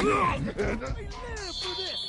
for this!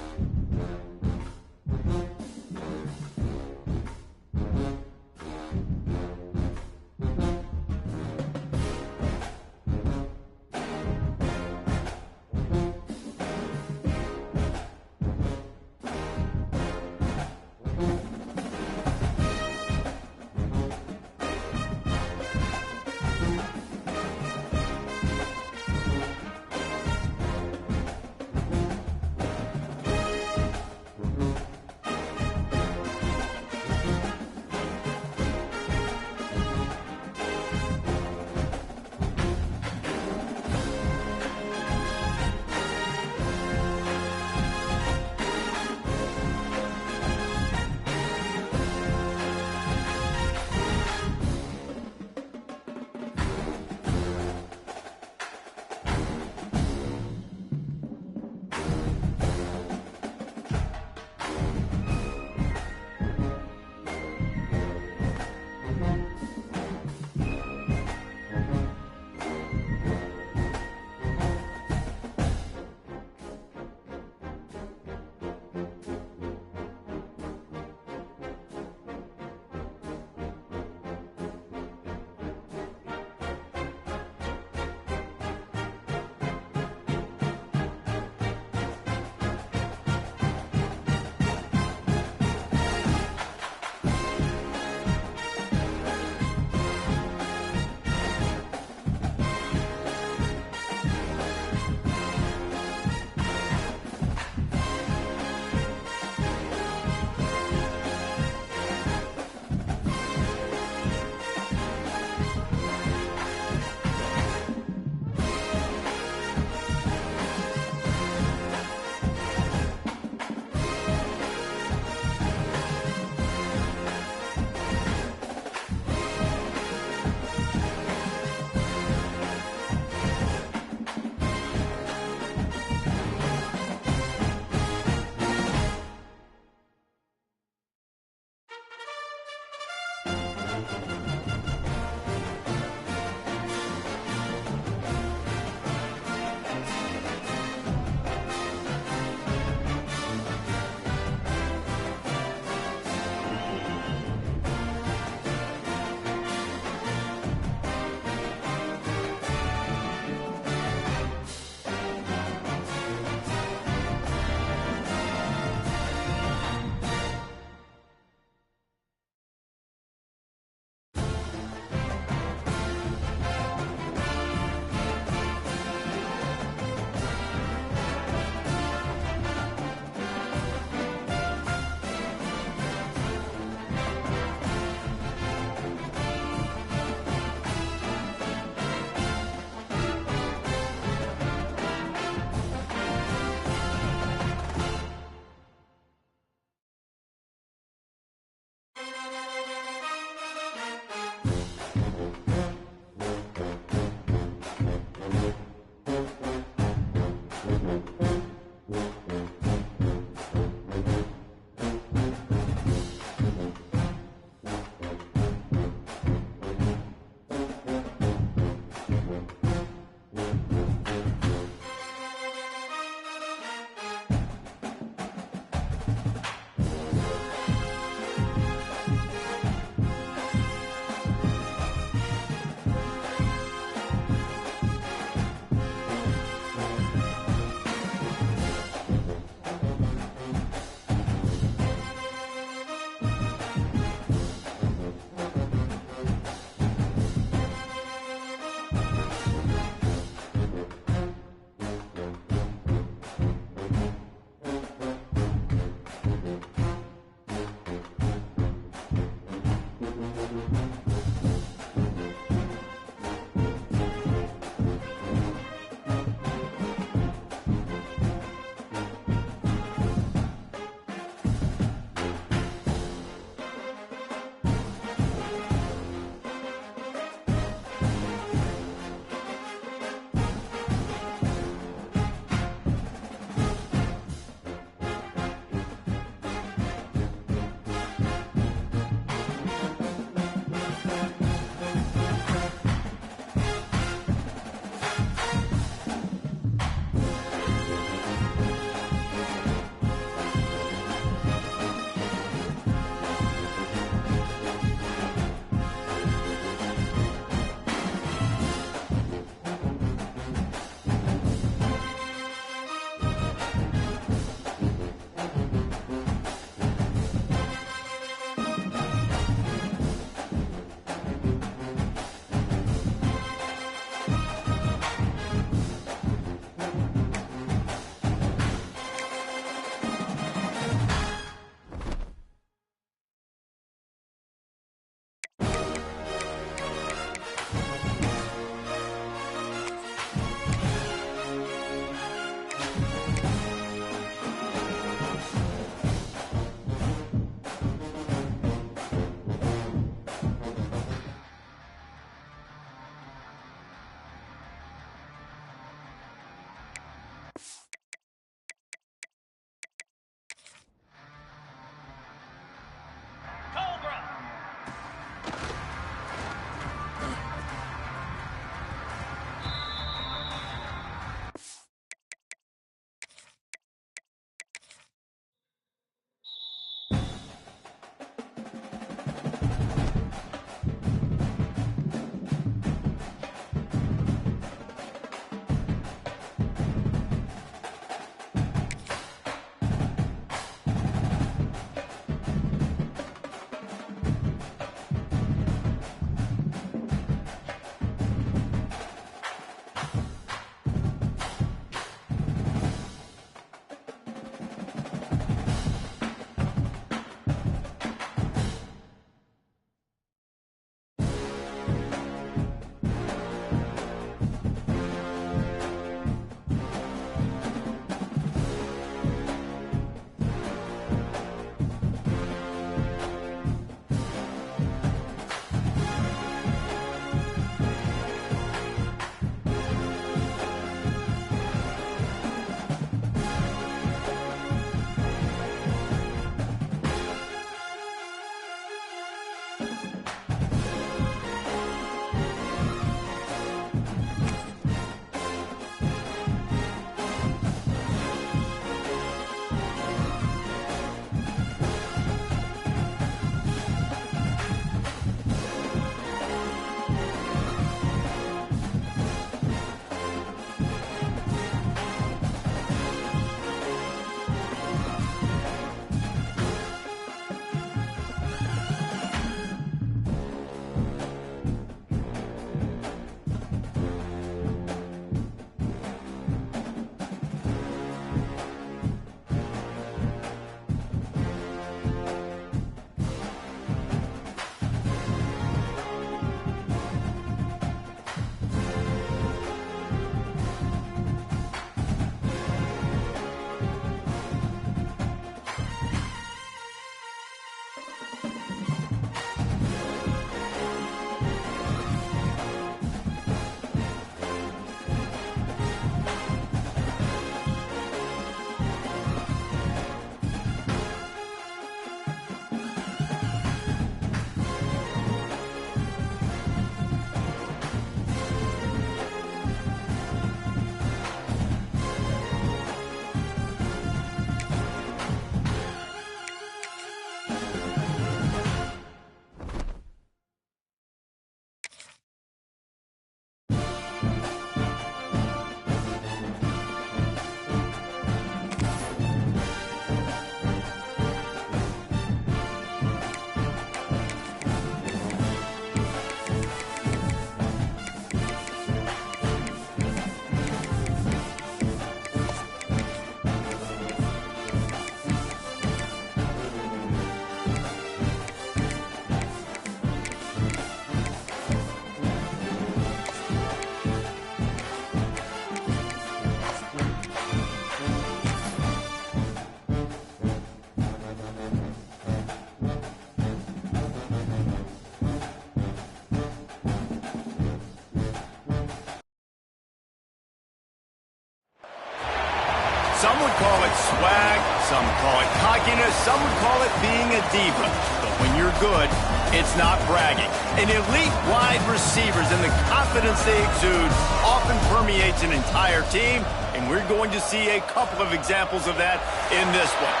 Some would call it swag, some call it cockiness, some would call it being a diva. But when you're good, it's not bragging. An elite wide receivers and the confidence they exude often permeates an entire team, and we're going to see a couple of examples of that in this one.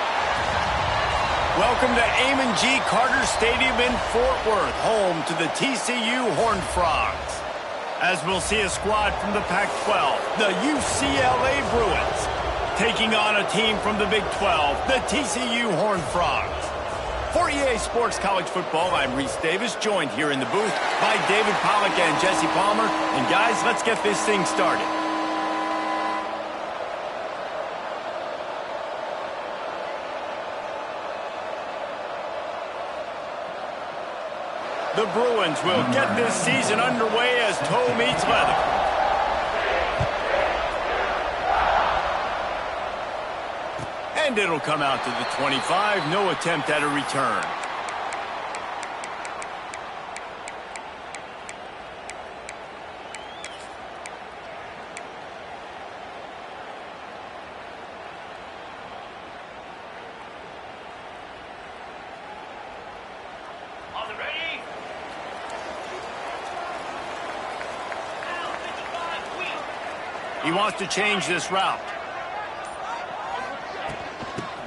Welcome to Amon G. Carter Stadium in Fort Worth, home to the TCU Horned Frogs. As we'll see a squad from the Pac-12, the UCLA Bruins, taking on a team from the Big 12, the TCU Horned Frogs. For EA Sports College Football, I'm Reese Davis, joined here in the booth by David Pollack and Jesse Palmer. And guys, let's get this thing started. The Bruins will get this season underway as toe meets leather. And it'll come out to the 25. No attempt at a return. Are they ready? He wants to change this route.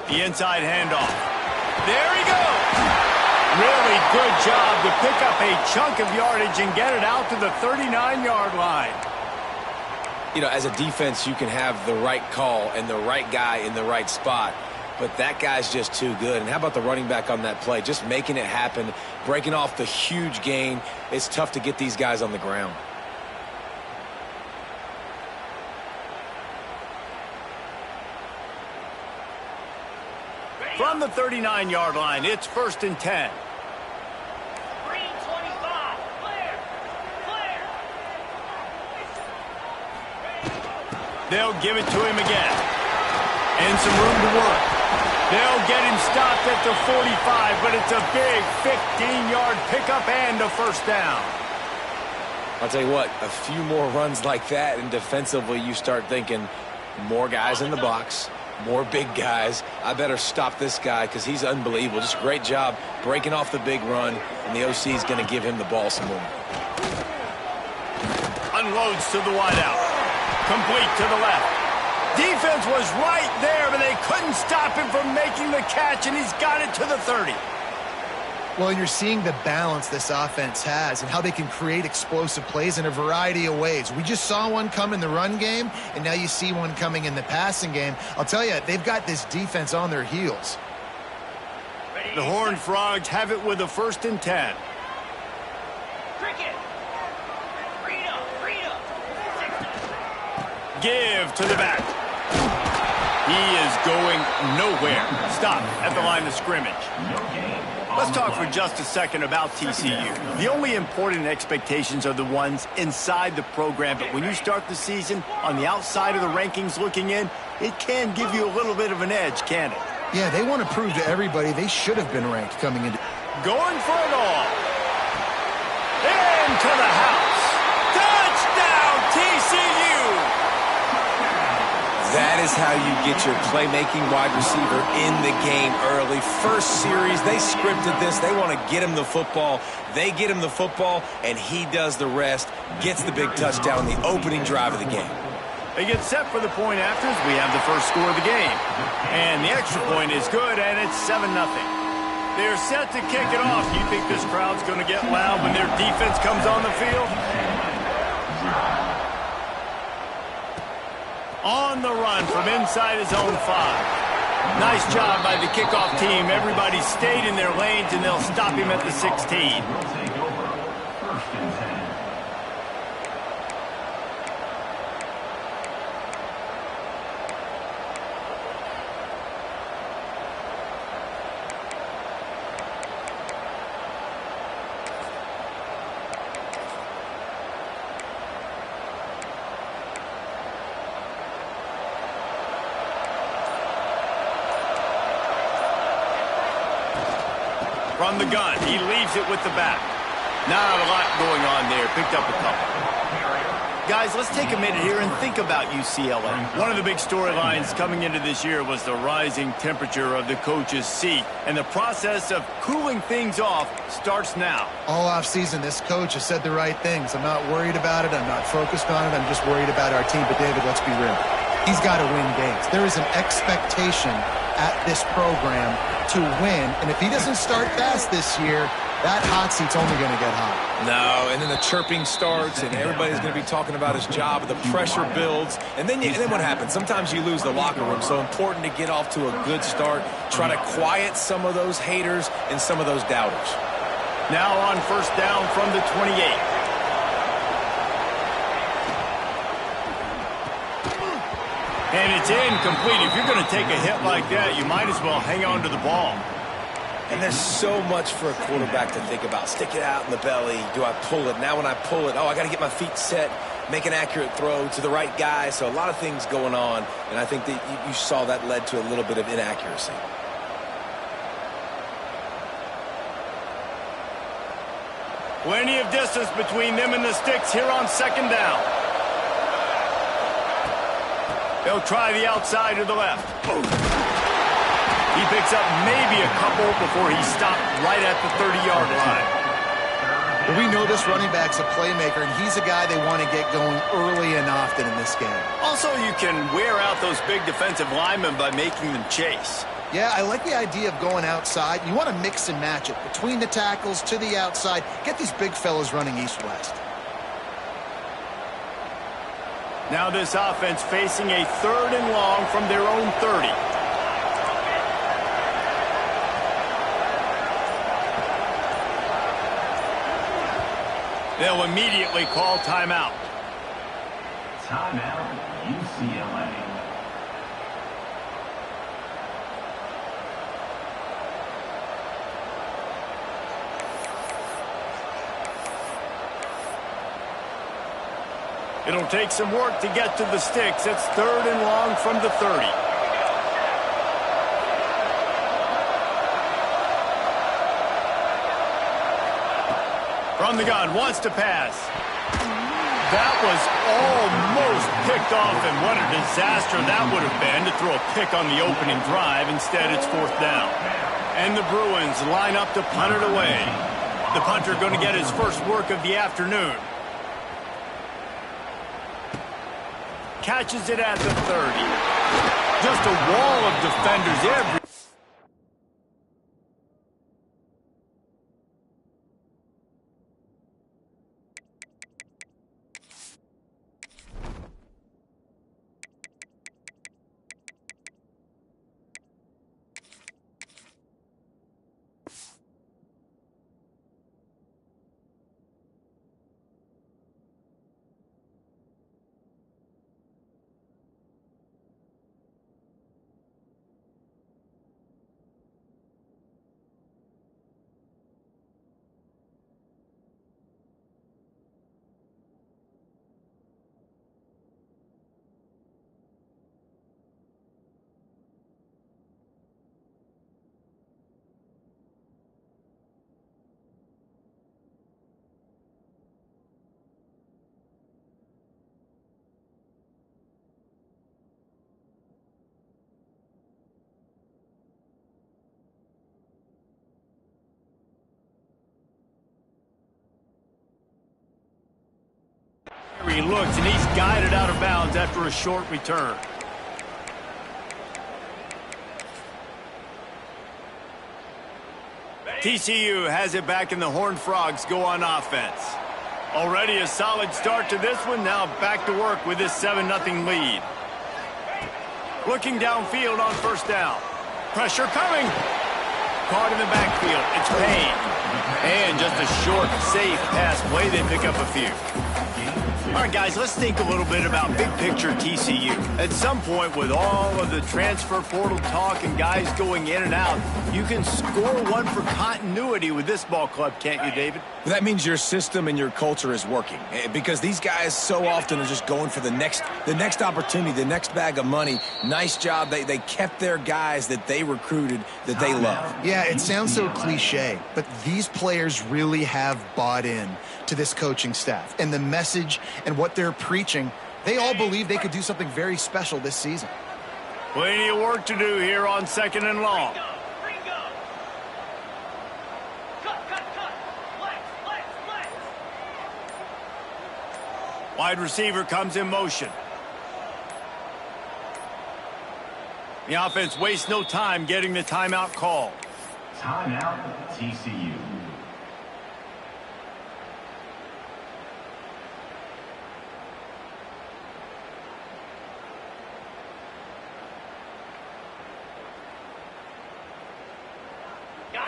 The inside handoff. There he goes. Really good job to pick up a chunk of yardage and get it out to the 39-yard line. You know, as a defense, you can have the right call and the right guy in the right spot, but that guy's just too good. And how about the running back on that play? Just making it happen, breaking off the huge gain. It's tough to get these guys on the ground. From the 39-yard line, it's 1st and 10. Green 25. Clear. Clear. They'll give it to him again. And some room to work. They'll get him stopped at the 45, but it's a big 15-yard pickup and a first down. I'll tell you what, a few more runs like that, and defensively you start thinking more guys in the box. More big guys. I better stop this guy because he's unbelievable. Just a great job breaking off the big run, and the OC is going to give him the ball some more. Unloads to the wideout. Complete to the left. Defense was right there, but they couldn't stop him from making the catch, and he's got it to the 30. Well, you're seeing the balance this offense has and how they can create explosive plays in a variety of ways. We just saw one come in the run game, and now you see one coming in the passing game. I'll tell you, they've got this defense on their heels. The Horned Frogs have it with a 1st and 10. Cricket. Freedom. Give to the back. He is going nowhere. Stop at the line of scrimmage. Let's talk for just a second about TCU. The only important expectations are the ones inside the program, but when you start the season on the outside of the rankings looking in, it can give you a little bit of an edge, can't it? Yeah, they want to prove to everybody they should have been ranked coming into. Going for it all. Into the house. Touchdown, TCU! That is how you get your playmaking wide receiver in the game early. First series, they scripted this. They want to get him the football. They get him the football, and he does the rest. Gets the big touchdown, the opening drive of the game. They get set for the point afters. We have the first score of the game. And the extra point is good, and it's 7-0. They're set to kick it off. You think this crowd's going to get loud when their defense comes on the field? On the run from inside his own 5. Nice job by the kickoff team. Everybody stayed in their lanes, and they'll stop him at the 16. From the gun, he leaves it with the back. Not a lot going on there. Picked up a couple. Guys, let's take a minute here and think about UCLA. One of the big storylines coming into this year was the rising temperature of the coach's seat, and the process of cooling things off starts now. All offseason, this coach has said the right things. I'm not worried about it. I'm not focused on it. I'm just worried about our team. But, David, let's be real. He's got to win games. There is an expectation at this program to win, and if he doesn't start fast this year, that hot seat's only going to get hot. No, and then the chirping starts, and everybody's going to be talking about his job. The pressure builds, and then what happens? Sometimes you lose the locker room. So important to get off to a good start. Try to quiet some of those haters and some of those doubters. Now on first down from the 28. And it's incomplete. If you're going to take a hit like that, you might as well hang on to the ball. And there's so much for a quarterback to think about. Stick it out in the belly. Do I pull it? Now when I pull it, I got to get my feet set, make an accurate throw to the right guy. So a lot of things going on, and I think that you saw that led to a little bit of inaccuracy. Plenty of distance between them and the sticks here on second down. They'll try the outside to the left. Boom. He picks up maybe a couple before he stopped right at the 30-yard line. Well, we know this running back's a playmaker, and he's a guy they want to get going early and often in this game. Also, you can wear out those big defensive linemen by making them chase. Yeah, I like the idea of going outside. You want to mix and match it between the tackles to the outside. Get these big fellas running east-west. Now this offense facing a 3rd and long from their own 30. They'll immediately call timeout. Timeout, UCLA. It'll take some work to get to the sticks. It's 3rd and long from the 30. From the gun, wants to pass. That was almost picked off, and what a disaster that would have been to throw a pick on the opening drive. Instead, it's 4th down. And the Bruins line up to punt it away. The punter going to get his first work of the afternoon. Catches it at the 30. Just a wall of defenders every. He looks, and he's guided out of bounds after a short return. TCU has it back, and the Horned Frogs go on offense. Already a solid start to this one. Now back to work with this 7-0 lead. Looking downfield on first down. Pressure coming. Caught in the backfield. It's Payne. And just a short, safe pass play. They pick up a few. All right, guys, let's think a little bit about big picture TCU. At some point, with all of the transfer portal talk and guys going in and out, you can score one for continuity with this ball club, can't you, David? That means your system and your culture is working, because these guys so often are just going for the next opportunity, the next bag of money. Nice job. They kept their guys that they recruited, that they love. Yeah, it sounds so cliche, but these players really have bought in to this coaching staff. And the message and what they're preaching, they all believe they could do something very special this season. Plenty of work to do here on 2nd and long. Ringo. Cut. Flex. Wide receiver comes in motion. The offense wastes no time getting the timeout call. Timeout, TCU.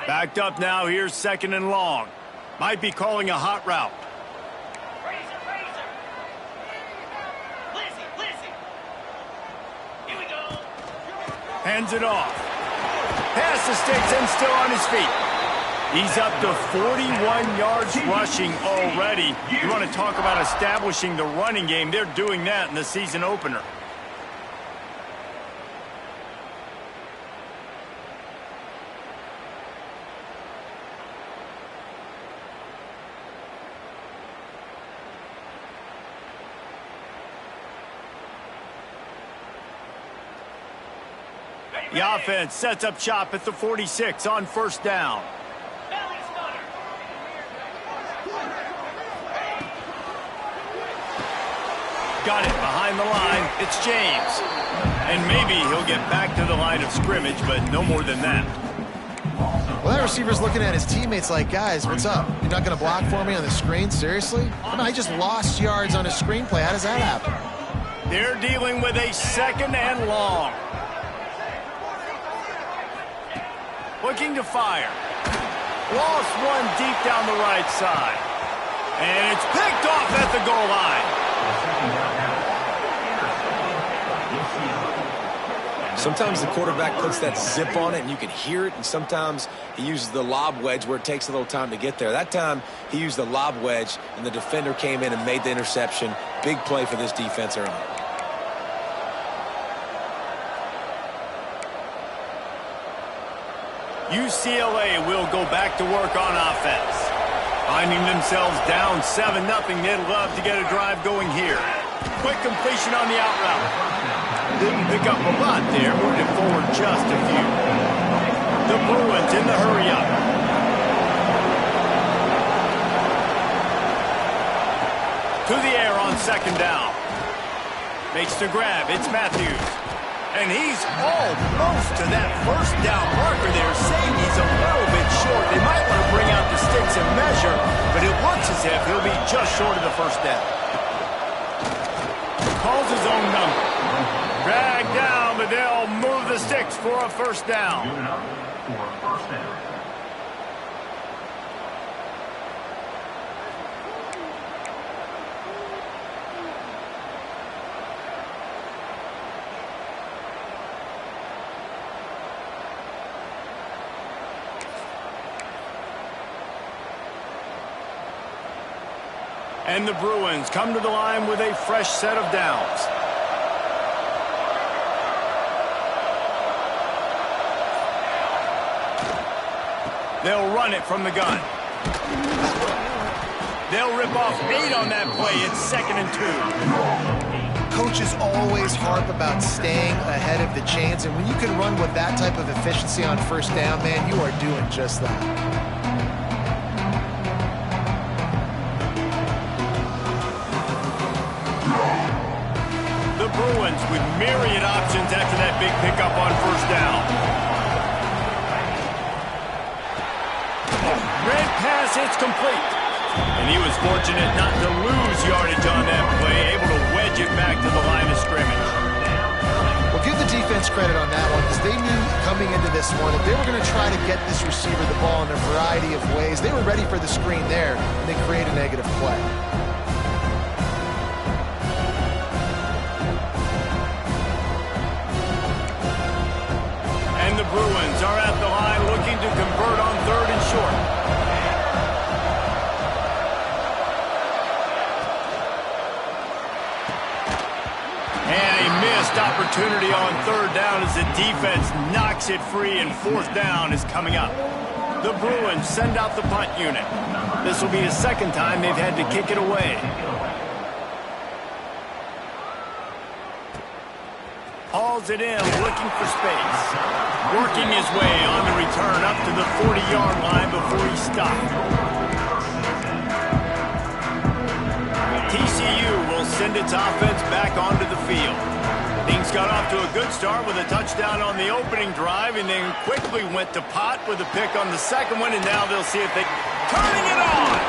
Backed up now, here's 2nd and long. Might be calling a hot route. Razor. Lizzie. Here we go. Hands it off. Pass the sticks and still on his feet. He's up to 41 yards rushing already. You want to talk about establishing the running game. They're doing that in the season opener. The offense sets up shop at the 46 on 1st down. Belly stunner. Got it behind the line. It's James. And maybe he'll get back to the line of scrimmage, but no more than that. Well, that receiver's looking at his teammates like, guys, what's up? You're not going to block for me on the screen? Seriously? Well, I just lost yards on a screenplay. How does that happen? They're dealing with a 2nd and long. Looking to fire. Lost one deep down the right side. And it's picked off at the goal line. Sometimes the quarterback puts that zip on it and you can hear it, and sometimes he uses the lob wedge where it takes a little time to get there. That time he used the lob wedge and the defender came in and made the interception. Big play for this defense early. UCLA will go back to work on offense. Finding themselves down 7-0, they'd love to get a drive going here. Quick completion on the out route. Didn't pick up a lot there, moved it forward just a few. The Bruins in the hurry up. To the air on 2nd down. Makes the grab, it's Matthews. And he's almost to that 1st down marker there, saying he's a little bit short. They might want to bring out the sticks and measure, but it looks as if he'll be just short of the 1st down. Calls his own number. Dragged down, but they'll move the sticks for a 1st down. And the Bruins come to the line with a fresh set of downs. They'll run it from the gun. They'll rip off 8 on that play. It's 2nd and 2. Coaches always harp about staying ahead of the chains, and when you can run with that type of efficiency on 1st down, man, you are doing just that. Bruins with myriad options after that big pickup on 1st down. Red pass, it's complete. And he was fortunate not to lose yardage on that play, able to wedge it back to the line of scrimmage. Well, give the defense credit on that one, because they knew coming into this one, if they were going to try to get this receiver the ball in a variety of ways, they were ready for the screen there, and they create a negative play. The Bruins are at the line looking to convert on 3rd and short. And a missed opportunity on 3rd down as the defense knocks it free, and 4th down is coming up. The Bruins send out the punt unit. This will be the 2nd time they've had to kick it away. dials it in, looking for space. Working his way on the return up to the 40-yard line before he stopped. TCU will send its offense back onto the field. Things got off to a good start with a touchdown on the opening drive and then quickly went to pot with a pick on the second one, and now they'll see if they turning it on.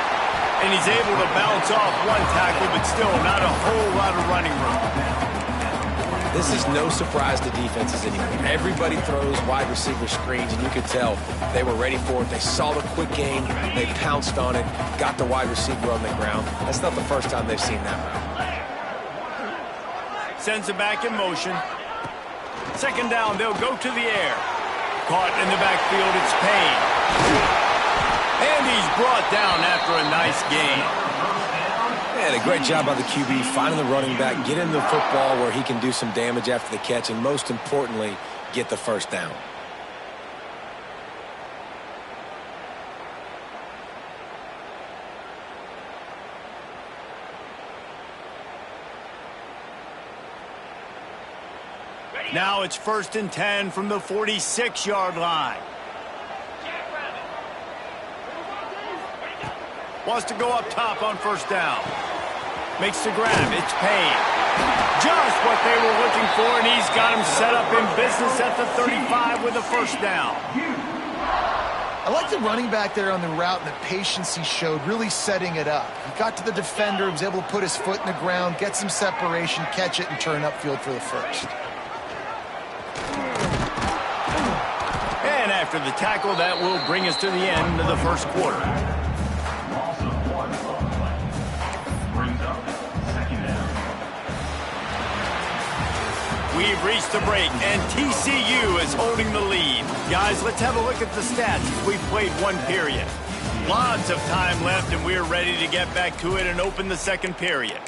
And he's able to bounce off one tackle, but still not a whole lot of running room. This is no surprise to defenses anymore. Everybody throws wide receiver screens, and you could tell they were ready for it. They saw the quick game. They pounced on it, got the wide receiver on the ground. That's not the first time they've seen that route. Sends it back in motion. Second down, they'll go to the air. Caught in the backfield, it's Payne. And he's brought down after a nice gain. And a great job by the QB, finding the running back, get him the football where he can do some damage after the catch, and most importantly, get the first down. Now it's 1st and 10 from the 46-yard line. Wants to go up top on first down. Makes the grab. It's Payne. Just what they were looking for, and he's got him set up in business at the 35 with a first down. I like the running back there on the route and the patience he showed, really setting it up. He got to the defender, was able to put his foot in the ground, get some separation, catch it, and turn upfield for the first. And after the tackle, that will bring us to the end of the first quarter. We've reached the break, and TCU is holding the lead. Guys, let's have a look at the stats. We've played one period. Lots of time left, and we're ready to get back to it and open the second period.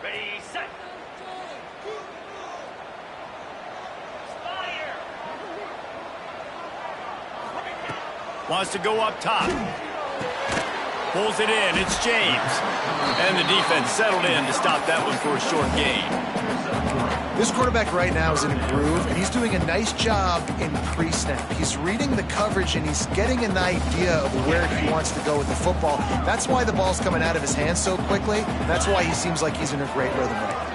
Ready, set. Fire. Wants to go up top. Pulls it in. It's James. And the defense settled in to stop that one for a short gain. This quarterback right now is in a groove, and he's doing a nice job in pre-snap. He's reading the coverage, and he's getting an idea of where he wants to go with the football. That's why the ball's coming out of his hands so quickly. That's why he seems like he's in a great rhythm right now.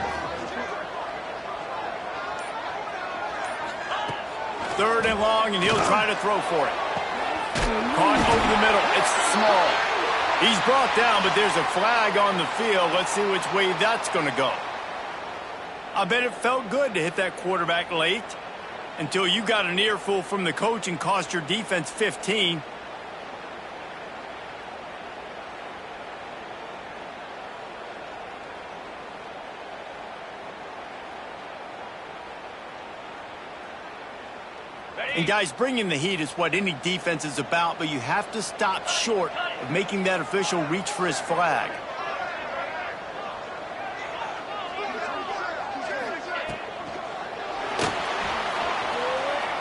Third and long, and he'll try to throw for it. Caught over the middle. It's small. He's brought down, but there's a flag on the field. Let's see which way that's going to go. I bet it felt good to hit that quarterback late until you got an earful from the coach and cost your defense 15. And guys, bringing the heat is what any defense is about, but you have to stop short of making that official reach for his flag.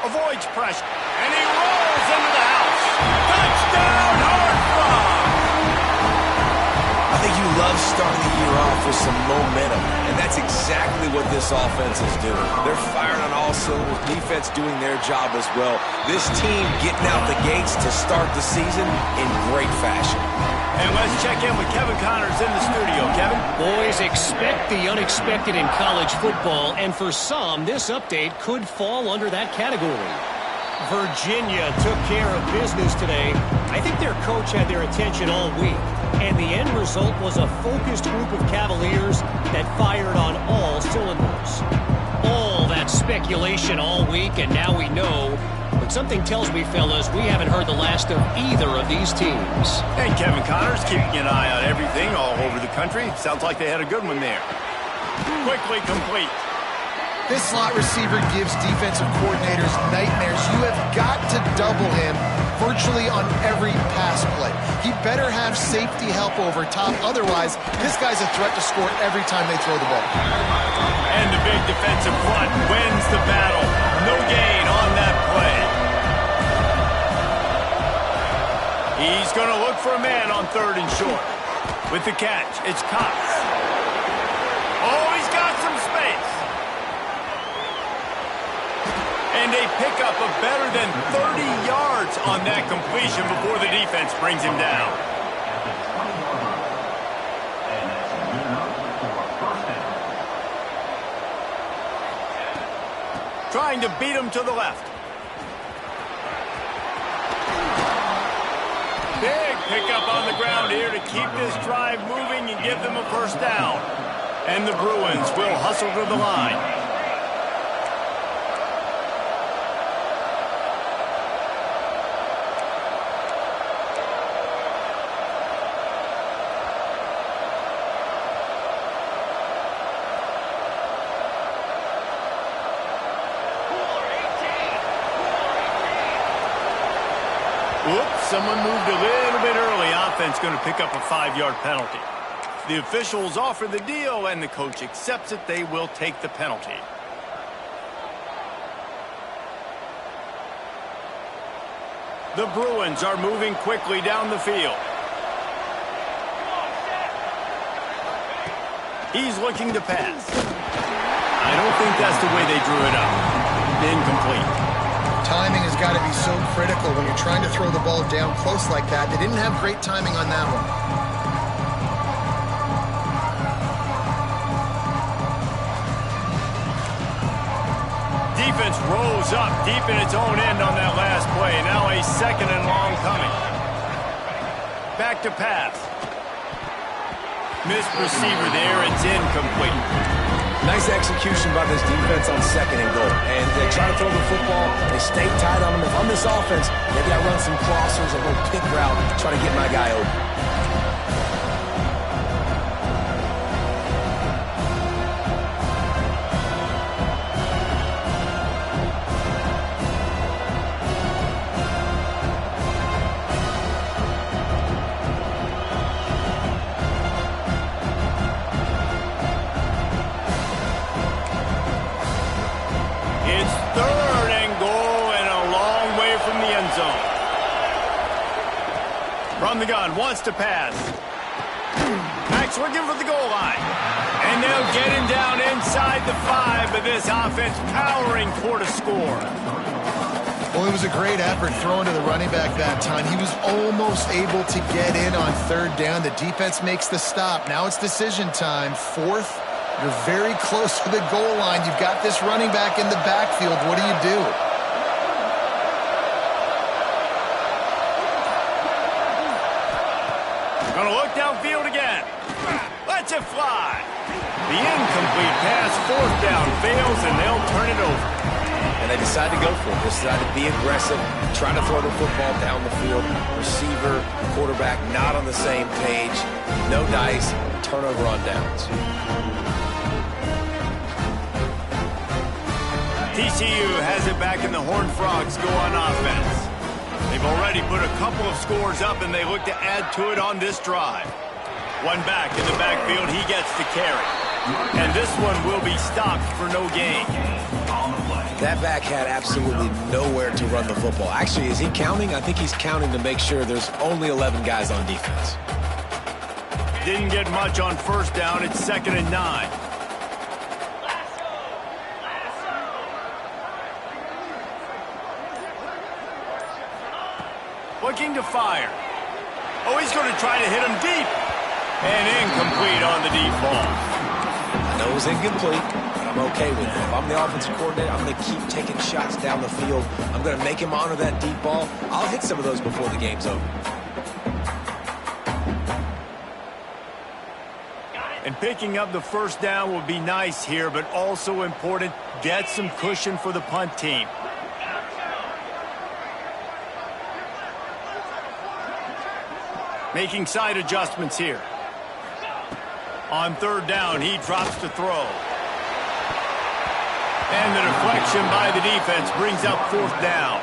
Avoids pressure, and he rolls into the house. Touchdown, Hartford! I think you love starting the year off with some momentum, and that's exactly what this offense is doing. They're firing on all cylinders, defense doing their job as well. This team getting out the gates to start the season in great fashion. And let's check in with Kevin Connors in the studio. Kevin? Boys, expect the unexpected in college football, and for some, this update could fall under that category. Virginia took care of business today. I think their coach had their attention all week, and the end result was a focused group of Cavaliers that fired on all cylinders. All that speculation all week, and now we know. But something tells me, fellas, we haven't heard the last of either of these teams. And Kevin Connors keeping an eye on everything all over the country. Sounds like they had a good one there. Quickly complete. This slot receiver gives defensive coordinators nightmares. You have got to double him virtually on every pass play. he better have safety help over top. Otherwise, this guy's a threat to score every time they throw the ball. And the big defensive front wins the battle. No gain on that play. He's going to look for a man on 3rd and short. With the catch, it's Cox. Oh, he's got some space. And they pick up a better than 30 yards on that completion before the defense brings him down. Trying to beat him to the left. Big pickup on the ground here to keep this drive moving and give them a 1st down. And the Bruins will hustle to the line. Oops, someone moved a little bit early. Offense going to pick up a 5-yard penalty. The officials offer the deal, and the coach accepts it. They will take the penalty. The Bruins are moving quickly down the field. He's looking to pass. I don't think that's the way they drew it up. Incomplete. Timing has got to be so critical when you're trying to throw the ball down close like that. They didn't have great timing on that one. Defense rose up deep in its own end on that last play. Now a 2nd and long coming. Back to pass. Missed receiver there. It's incomplete. Nice execution by this defense on 2nd and goal. And they try to throw the football. They stay tight on them. If I'm this offense, maybe I run some crossers, a little pick route, try to get my guy open. From the gun, wants to pass. Max looking for the goal line. And they'll get him down inside the 5, but this offense powering for to score. Well, it was a great effort throwing to the running back that time. He was almost able to get in on 3rd down. The defense makes the stop. Now it's decision time. 4th, you're very close to the goal line. You've got this running back in the backfield. What do you do? Gonna look downfield again. Lets it fly. The incomplete pass, 4th down, fails, and they'll turn it over. And they decide to go for it. They decide to be aggressive, try to throw the football down the field. Receiver, quarterback, not on the same page. No dice, turnover on downs. TCU has it back, and the Horned Frogs go on offense. They've already put a couple of scores up, and they look to add to it on this drive. One back in the backfield. He gets the carry. And this one will be stopped for no gain. That back had absolutely nowhere to run the football. Actually, is he counting? I think he's counting to make sure there's only 11 guys on defense. Didn't get much on 1st down. It's 2nd and 9. Looking to fire. Oh, he's going to try to hit him deep. And incomplete on the deep ball. I know it was incomplete, but I'm okay with it. If I'm the offensive coordinator, I'm going to keep taking shots down the field. I'm going to make him honor that deep ball. I'll hit some of those before the game's over. And picking up the 1st down will be nice here, but also important. Get some cushion for the punt team. Making side adjustments here. On 3rd down, he drops to throw. And the deflection by the defense brings up 4th down.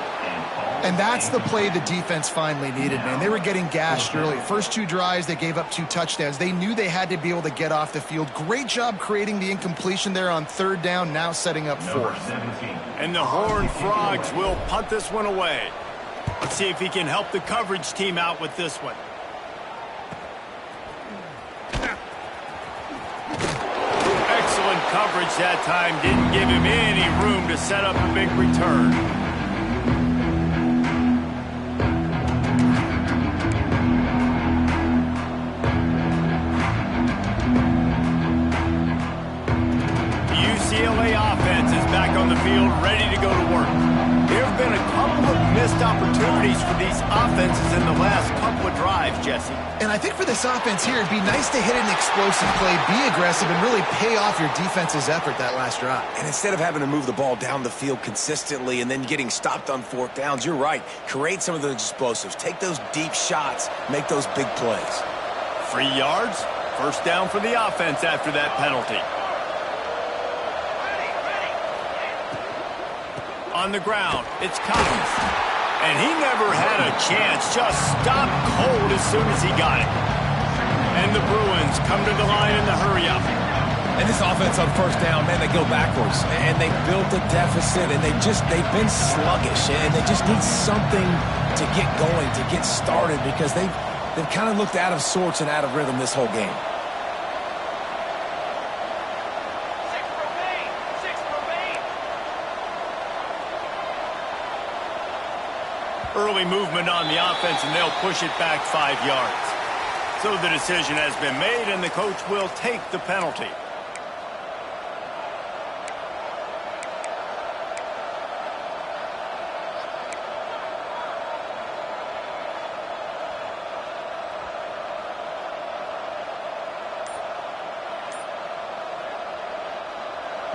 And that's the play the defense finally needed, man. They were getting gashed early. First 2 drives, they gave up 2 touchdowns. They knew they had to be able to get off the field. Great job creating the incompletion there on 3rd down, now setting up 4th. And the Horned Frogs will punt this one away. Let's see if he can help the coverage team out with this one. Excellent coverage that time. Didn't give him any room to set up a big return. UCLA offense is back on the field, ready to go to work. There have been a couple of missed opportunities for these offenses in the last couple of drives, Jesse. And I think for this offense here, it'd be nice to hit an explosive play, be aggressive, and really pay off your defense's effort that last drive. And instead of having to move the ball down the field consistently and then getting stopped on 4th downs, you're right. Create some of those explosives. Take those deep shots. Make those big plays. 3 yards. First down for the offense after that penalty. On the ground, it's Collins. And he never had a chance, just stopped cold as soon as he got it. And the Bruins come to the line in the hurry-up. And this offense on 1st down, man, they go backwards. And they built a deficit, and they've been sluggish. And they just need something to get going, to get started, because they've kind of looked out of sorts and out of rhythm this whole game. Early movement on the offense, and they'll push it back 5 yards. So the decision has been made, and the coach will take the penalty.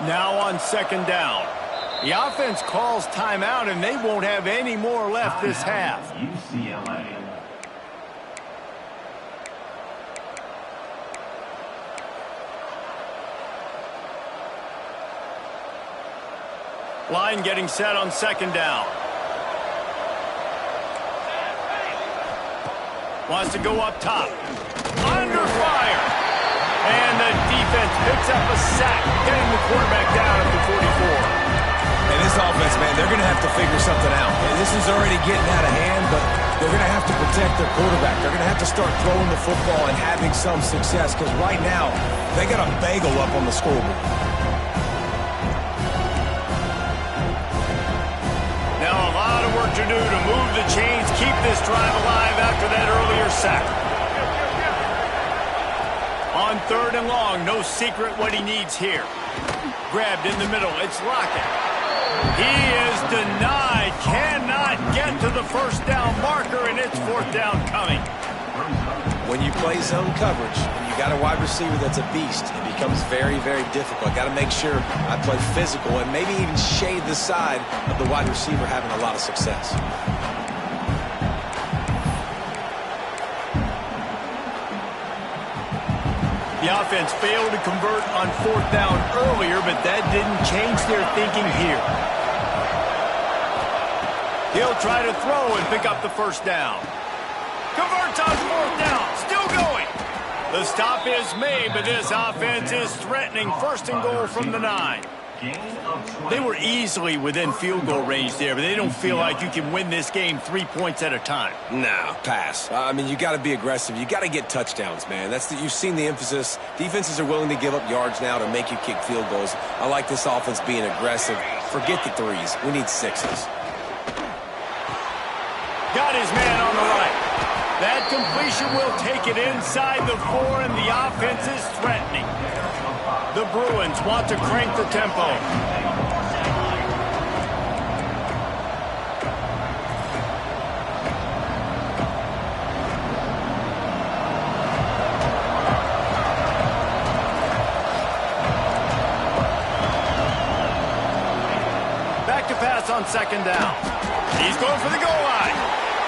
Now on 2nd down. The offense calls timeout, and they won't have any more left this half. UCLA. Line getting set on 2nd down. Wants to go up top. Under fire. And the defense picks up a sack, getting the quarterback down at the 44. And this offense, man, they're going to have to figure something out. And this is already getting out of hand, but they're going to have to protect their quarterback. They're going to have to start throwing the football and having some success, because right now, they got a bagel up on the scoreboard. Now a lot of work to do to move the chains, keep this drive alive after that earlier sack. On 3rd and long, no secret what he needs here. Grabbed in the middle, it's Lockett. He is denied, cannot get to the 1st down marker, and it's 4th down coming. When you play zone coverage, and you got a wide receiver that's a beast, it becomes very, very difficult. Got to make sure I play physical and maybe even shade the side of the wide receiver having a lot of success. The offense failed to convert on 4th down earlier, but that didn't change their thinking here. He'll try to throw and pick up the 1st down. Converts on 4th down, still going. The stop is made, but this offense is threatening 1st and goal from the 9. They were easily within field goal range there, but they don't feel like you can win this game 3 points at a time. Nah, pass. I mean, you got to be aggressive. You got to get touchdowns, man. You've seen the emphasis. Defenses are willing to give up yards now to make you kick field goals. I like this offense being aggressive. Forget the 3s. We need 6s. Got his man on the right. That completion will take it inside the 4, and the offense is threatening. The Bruins want to crank the tempo. Back to pass on 2nd down. He's going for the goal line.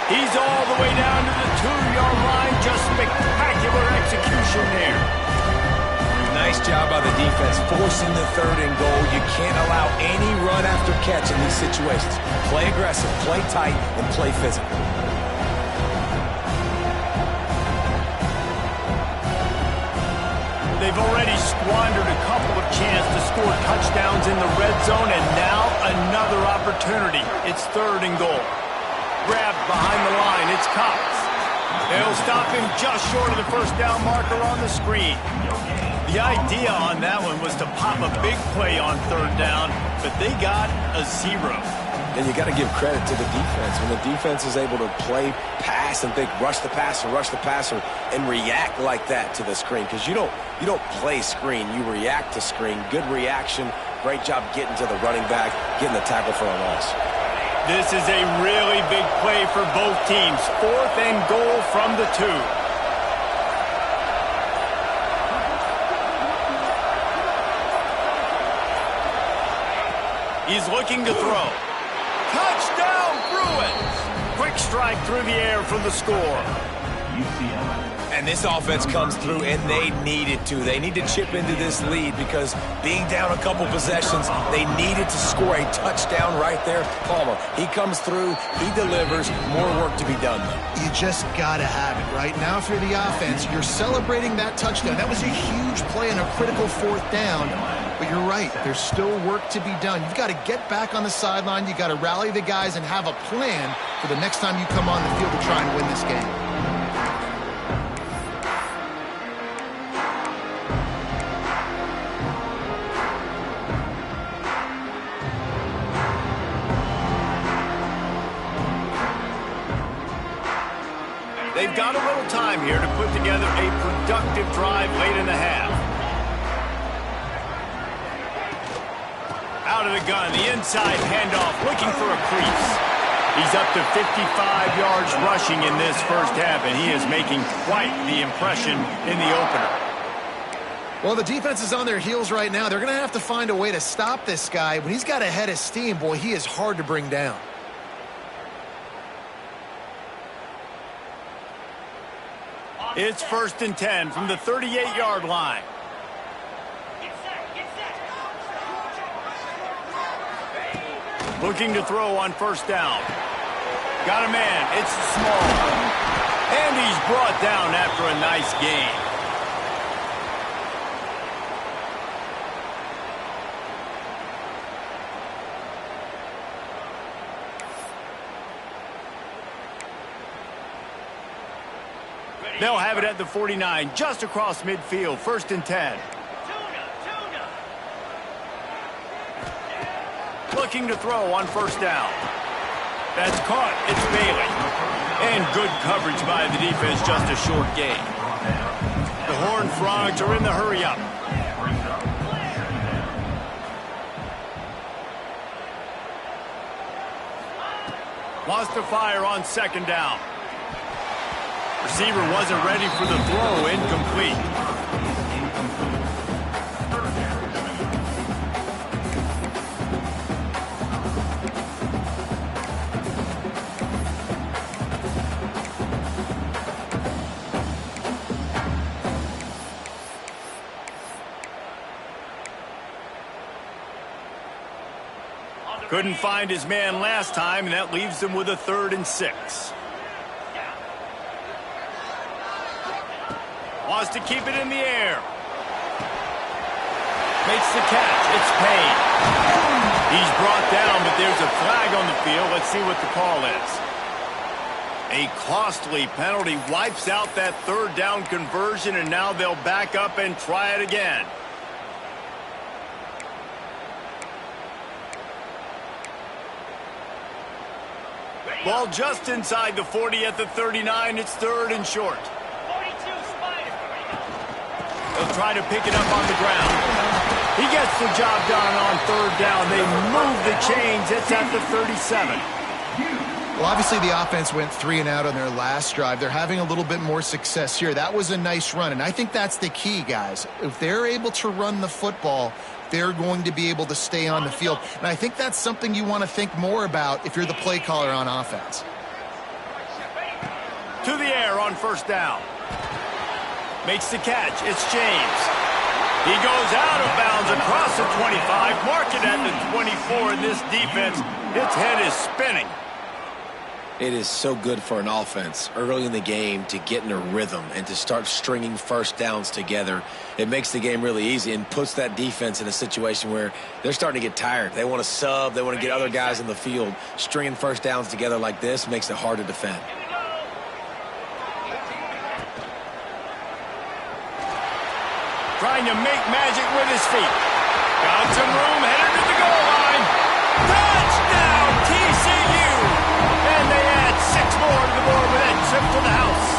He's all the way down to the 2-yard line. Just spectacular execution there. Nice job by the defense, forcing the 3rd and goal. You can't allow any run after catch in these situations. Play aggressive, play tight, and play physical. They've already squandered a couple of chances to score touchdowns in the red zone, and now another opportunity. It's 3rd and goal. Grabbed behind the line. It's Cox. They'll stop him just short of the first down marker on the screen. The idea on that one was to pop a big play on 3rd down, but they got a 0. And you got to give credit to the defense. When the defense is able to play pass and think rush the passer, and react like that to the screen, because you don't play screen, you react to screen. Good reaction, great job getting to the running back, getting the tackle for a loss. This is a really big play for both teams. 4th and goal from the 2. He's looking to throw. Touchdown, Bruins! Quick strike through the air for the score. UCLA. And this offense comes through, and they needed to. They need to chip into this lead because being down a couple possessions, they needed to score a touchdown right there. Palmer, he comes through, he delivers. More work to be done, though. You just got to have it. Right now, if you're the offense, you're celebrating that touchdown. That was a huge play on a critical 4th down. But you're right, there's still work to be done. You've got to get back on the sideline. You've got to rally the guys and have a plan for the next time you come on the field to try and win this game. They've got a little time here to put together a productive drive late in the half. Out of the gun, the inside handoff, looking for a crease. He's up to 55 yards rushing in this first half, and he is making quite the impression in the opener. Well, the defense is on their heels right now. They're going to have to find a way to stop this guy. When he's got a head of steam, boy, he is hard to bring down. It's 1st and 10 from the 38-yard line. Looking to throw on 1st down. Got a man. It's small. And he's brought down after a nice gain. They'll have it at the 49, just across midfield, 1st and 10. Looking to throw on 1st down. That's caught. It's Bailey. And good coverage by the defense, just a short gain. The Horned Frogs are in the hurry-up. Wants to fire on 2nd down. Receiver wasn't ready for the throw. Incomplete. Couldn't find his man last time, and that leaves him with a 3rd and 6. Wants to keep it in the air. Makes the catch. It's Payne. He's brought down, but there's a flag on the field. Let's see what the call is. A costly penalty wipes out that 3rd down conversion, and now they'll back up and try it again. Ball just inside the 40 at the 39. It's 3rd and short. 42 Spider. They'll try to pick it up on the ground. He gets the job done on 3rd down. They move the chains. It's at the 37. Well, obviously the offense went 3 and out on their last drive. They're having a little bit more success here. That was a nice run, and I think that's the key, guys. If they're able to run the football, they're going to be able to stay on the field. And I think that's something you want to think more about if you're the play caller on offense. To the air on 1st down. Makes the catch. It's James. He goes out of bounds across the 25, marking at the 24, and this defense, its head is spinning. It is so good for an offense early in the game to get in a rhythm and to start stringing first downs together. It makes the game really easy and puts that defense in a situation where they're starting to get tired. They want to sub. They want to get other guys in the field. Stringing first downs together like this makes it hard to defend. Trying to make magic with his feet. Got some room, headed to the goal line. Touchdown, TCU! And they add 6 more to the board with that trip to the house.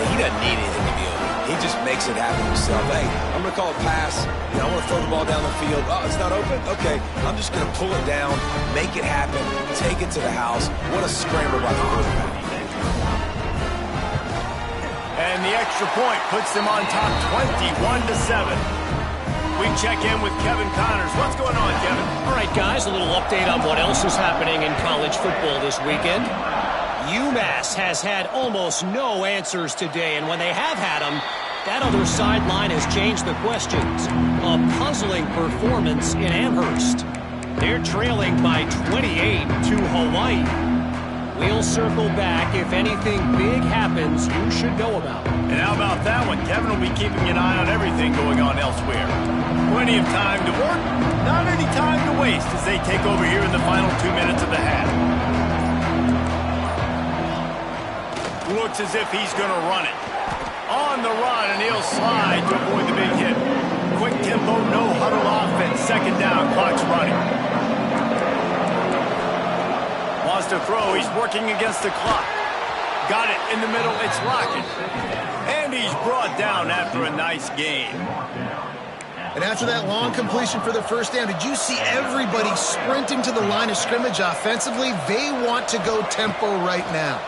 He doesn't need anything to be open. He just makes it happen himself. Hey, I'm going to call a pass. I want to throw the ball down the field. Oh, it's not open? Okay, I'm just going to pull it down, make it happen, take it to the house. What a scramble by the quarterback. And the extra point puts them on top 21-7. We check in with Kevin Connors. What's going on, Kevin? All right, guys, a little update on what else is happening in college football this weekend. UMass has had almost no answers today, and when they have had them, that other sideline has changed the questions. A puzzling performance in Amherst. They're trailing by 28 to Hawaii. We'll circle back if anything big happens you should know about. And how about that one? Kevin will be keeping an eye on everything going on elsewhere. Plenty of time to work, not any time to waste as they take over here in the final 2 minutes of the half. Looks as if he's going to run it. On the run, and he'll slide to avoid the big hit. Quick tempo, no huddle offense. Second down, clock's running. Wants to throw, he's working against the clock. Got it in the middle, it's Lockett. And he's brought down after a nice game. And after that long completion for the first down, did you see everybody sprinting to the line of scrimmage offensively? They want to go tempo right now.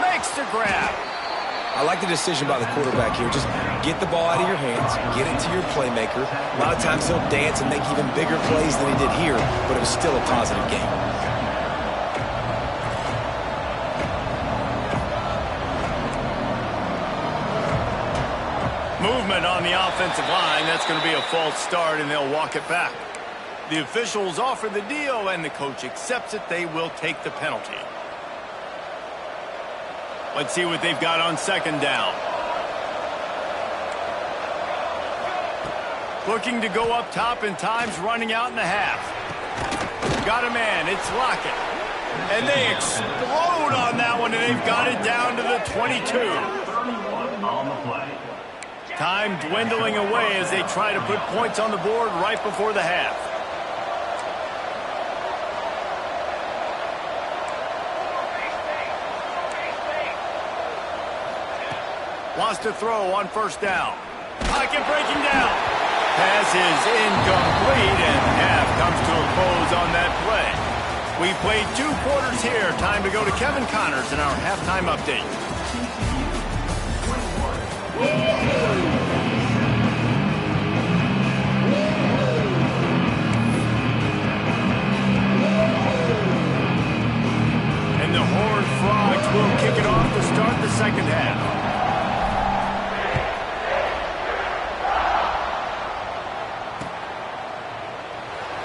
Makes the grab. I like the decision by the quarterback here. Just get the ball out of your hands, get it to your playmaker. A lot of times he'll dance and make even bigger plays than he did here, but it was still a positive game. Movement on the offensive line. That's going to be a false start, and they'll walk it back. The officials offer the deal, and the coach accepts it. They will take the penalty. Let's see what they've got on second down. Looking to go up top, and time's running out in the half. Got a man. It's Lockett. And they explode on that one, and they've got it down to the 22. 31 on the play. Time dwindling away as they try to put points on the board right before the half. Wants to throw on first down. Pocket breaking down. Pass is incomplete, and half comes to a close on that play. We played 2 quarters here. Time to go to Kevin Connors in our halftime update. And the Horned Frogs will kick it off to start the second half.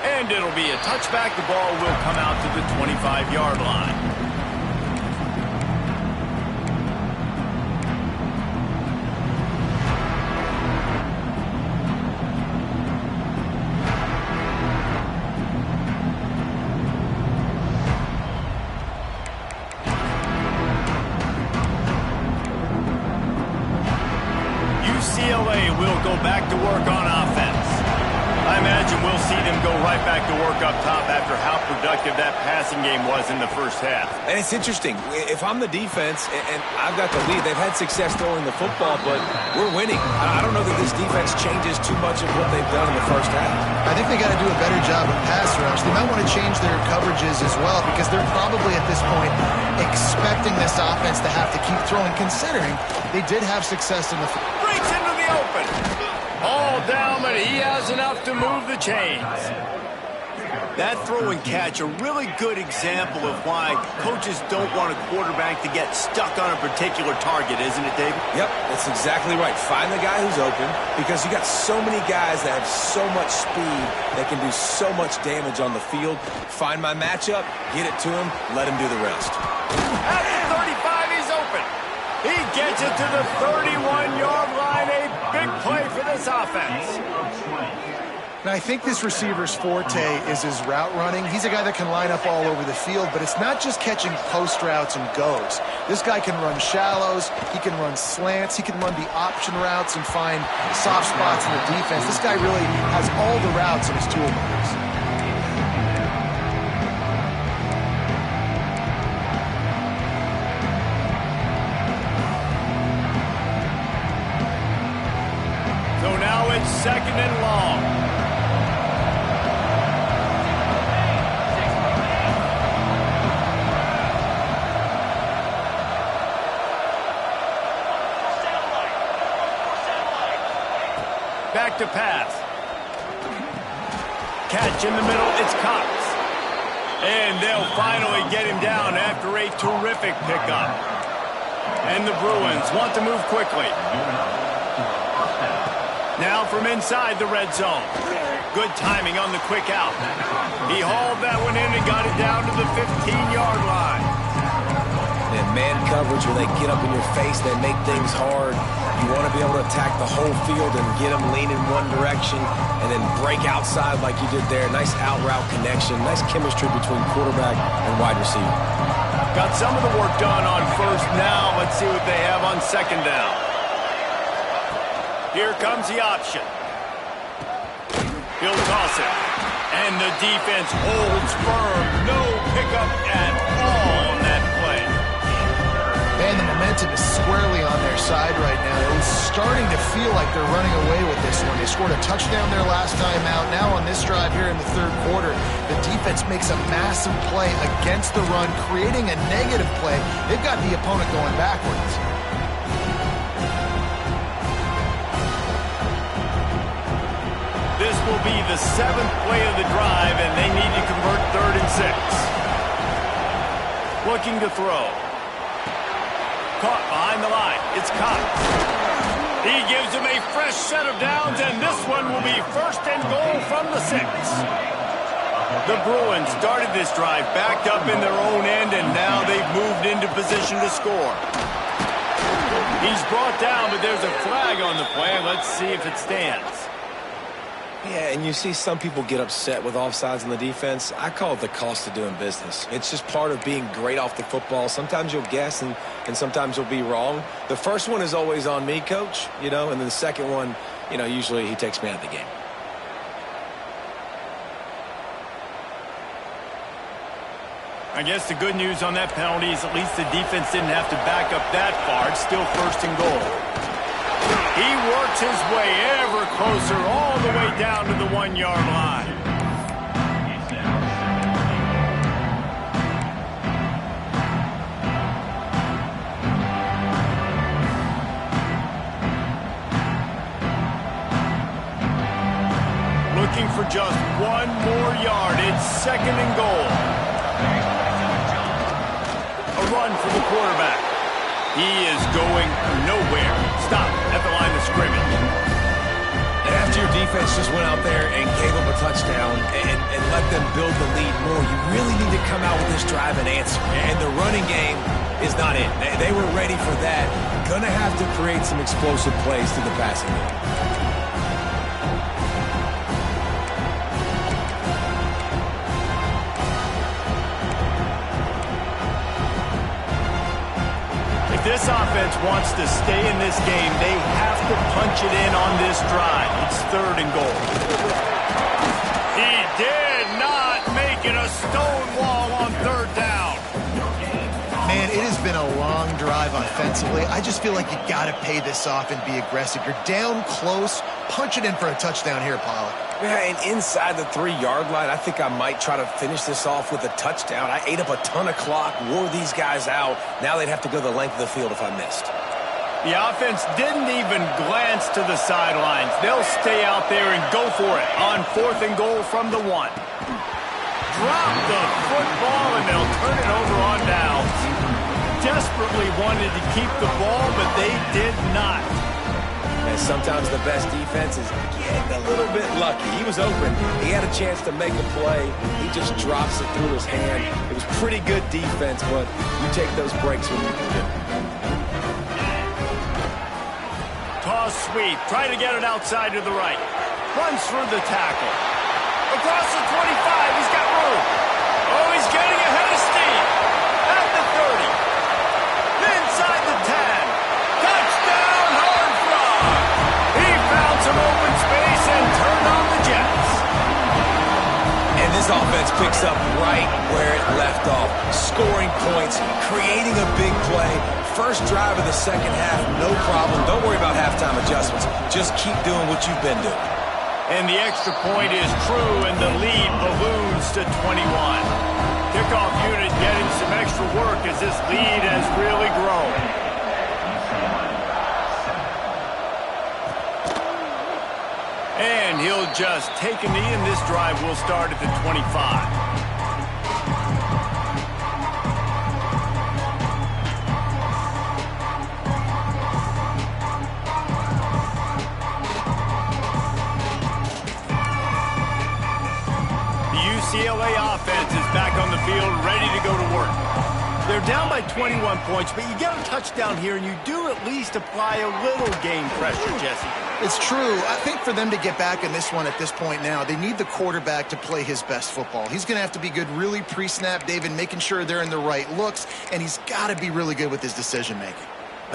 And it'll be a touchback. The ball will come out to the 25-yard line. UCLA will go back to work on offense. I imagine we'll see them go right back to work up top after how productive that passing game was in the first half. And it's interesting. If I'm the defense and I've got the lead, they've had success throwing the football, but we're winning. I don't know that this defense changes too much of what they've done in the first half. I think they got to do a better job of pass rush. They might want to change their coverages as well because they're probably at this point expecting this offense to have to keep throwing, considering they did have success in the breaks into the open. All down, but he has enough to move the chains. That throw and catch, a really good example of why coaches don't want a quarterback to get stuck on a particular target, isn't it, David? Yep, that's exactly right. Find the guy who's open, because you got so many guys that have so much speed that can do so much damage on the field. Find my matchup, get it to him, let him do the rest. At the 35, he's open. He gets it to the 31-yard line. A big play for this offense. And I think this receiver's forte is his route running. He's a guy that can line up all over the field, but it's not just catching post routes and goes. This guy can run shallows, he can run slants, he can run the option routes and find soft spots in the defense. This guy really has all the routes in his toolbox. So now it's 2nd and long. Back to pass. Catch in the middle, it's Cox. And they'll finally get him down after a terrific pickup. And the Bruins want to move quickly. Now from inside the red zone. Good timing on the quick out. He hauled that one in and got it down to the 15-yard line. And man coverage, when they get up in your face, they make things hard. You want to be able to attack the whole field and get them lean in one direction and then break outside like you did there. Nice out route connection. Nice chemistry between quarterback and wide receiver. Got some of the work done on first. Now let's see what they have on 2nd down. Here comes the option. He'll toss it. And the defense holds firm. No pickup at all on that play. Man, the momentum is squarely on their side right now. It was starting to feel like they're running away with this one. They scored a touchdown their last time out. Now on this drive here in the 3rd quarter, the defense makes a massive play against the run, creating a negative play. They've got the opponent going backwards. This will be the 7th play of the drive, and they need to convert 3rd and 6. Looking to throw. Caught behind the line. It's Cox. He gives him a fresh set of downs, and this one will be 1st and goal from the 6. The Bruins started this drive backed up in their own end, and now they've moved into position to score. He's brought down, but there's a flag on the play. Let's see if it stands. Yeah, and you see some people get upset with offsides in the defense. I call it the cost of doing business. It's just part of being great off the football. Sometimes you'll guess and sometimes you'll be wrong. The first one is always on me, coach, and then the second one, usually he takes me out of the game. I guess the good news on that penalty is at least the defense didn't have to back up that far. It's still 1st and goal. He works his way ever closer all the way down to the 1-yard line. Looking for just 1 more yard. It's 2nd and goal. A run for the quarterback. He is going nowhere. Stop at the line of scrimmage. And after your defense just went out there and gave them a touchdown and let them build the lead more, you really need to come out with this drive and answer. And the running game is not it. They were ready for that. Gonna have to create some explosive plays through the passing game. This offense wants to stay in this game. They have to punch it in on this drive. It's 3rd and goal. He did not make it a stone wall on 3rd down. Man, it has been a long drive offensively. I just feel like you got to pay this off and be aggressive. You're down close. Punch it in for a touchdown here, Pollock. Yeah, and inside the 3-yard line, I think I might try to finish this off with a touchdown. I ate up a ton of clock, wore these guys out. Now they'd have to go the length of the field if I missed. The offense didn't even glance to the sidelines. They'll stay out there and go for it on 4th and goal from the 1. drop the football, and they'll turn it over on downs. Desperately wanted to keep the ball, but they did not. And sometimes the best defense is getting a little bit lucky. He was open. He had a chance to make a play. He just drops it through his hand. It was pretty good defense, but you take those breaks when you can get them. Toss sweep. Try to get it outside to the right. Runs through the tackle. Across the 25. He's got room. Oh, he's getting ahead of steam. At the 30. Inside the 10. Touchdown, Horned Frog. He found some open space and turned on the Jets. And this offense picks up right where it left off. Scoring points, creating a big play. First drive of the second half, no problem. Don't worry about halftime adjustments. Just keep doing what you've been doing. And the extra point is true, and the lead balloons to 21. Kickoff unit getting some extra work as this lead has really grown. And he'll just take a knee, and this drive will start at the 25. UCLA offense is back on the field, ready to go to work. They're down by 21 points, but you get a touchdown here, and you do at least apply a little game pressure, Jesse. It's true. I think for them to get back in this one at this point now, they need the quarterback to play his best football. He's going to have to be good really pre-snap, David, making sure they're in the right looks, and he's got to be really good with his decision-making.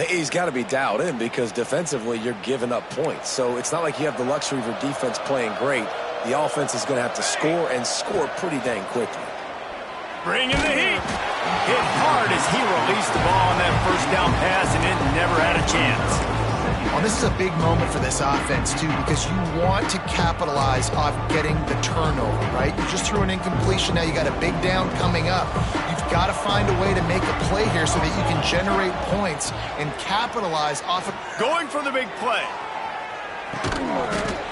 He's got to be dialed in because defensively you're giving up points. So it's not like you have the luxury of your defense playing great. The offense is going to have to score and score pretty dang quickly. Bringing the heat. Hit hard as he released the ball on that first down pass, and it never had a chance. Well, this is a big moment for this offense, too, because you want to capitalize off getting the turnover, right? You just threw an incompletion. Now you got a big down coming up. You've got to find a way to make a play here so that you can generate points and capitalize off of... Going for the big play.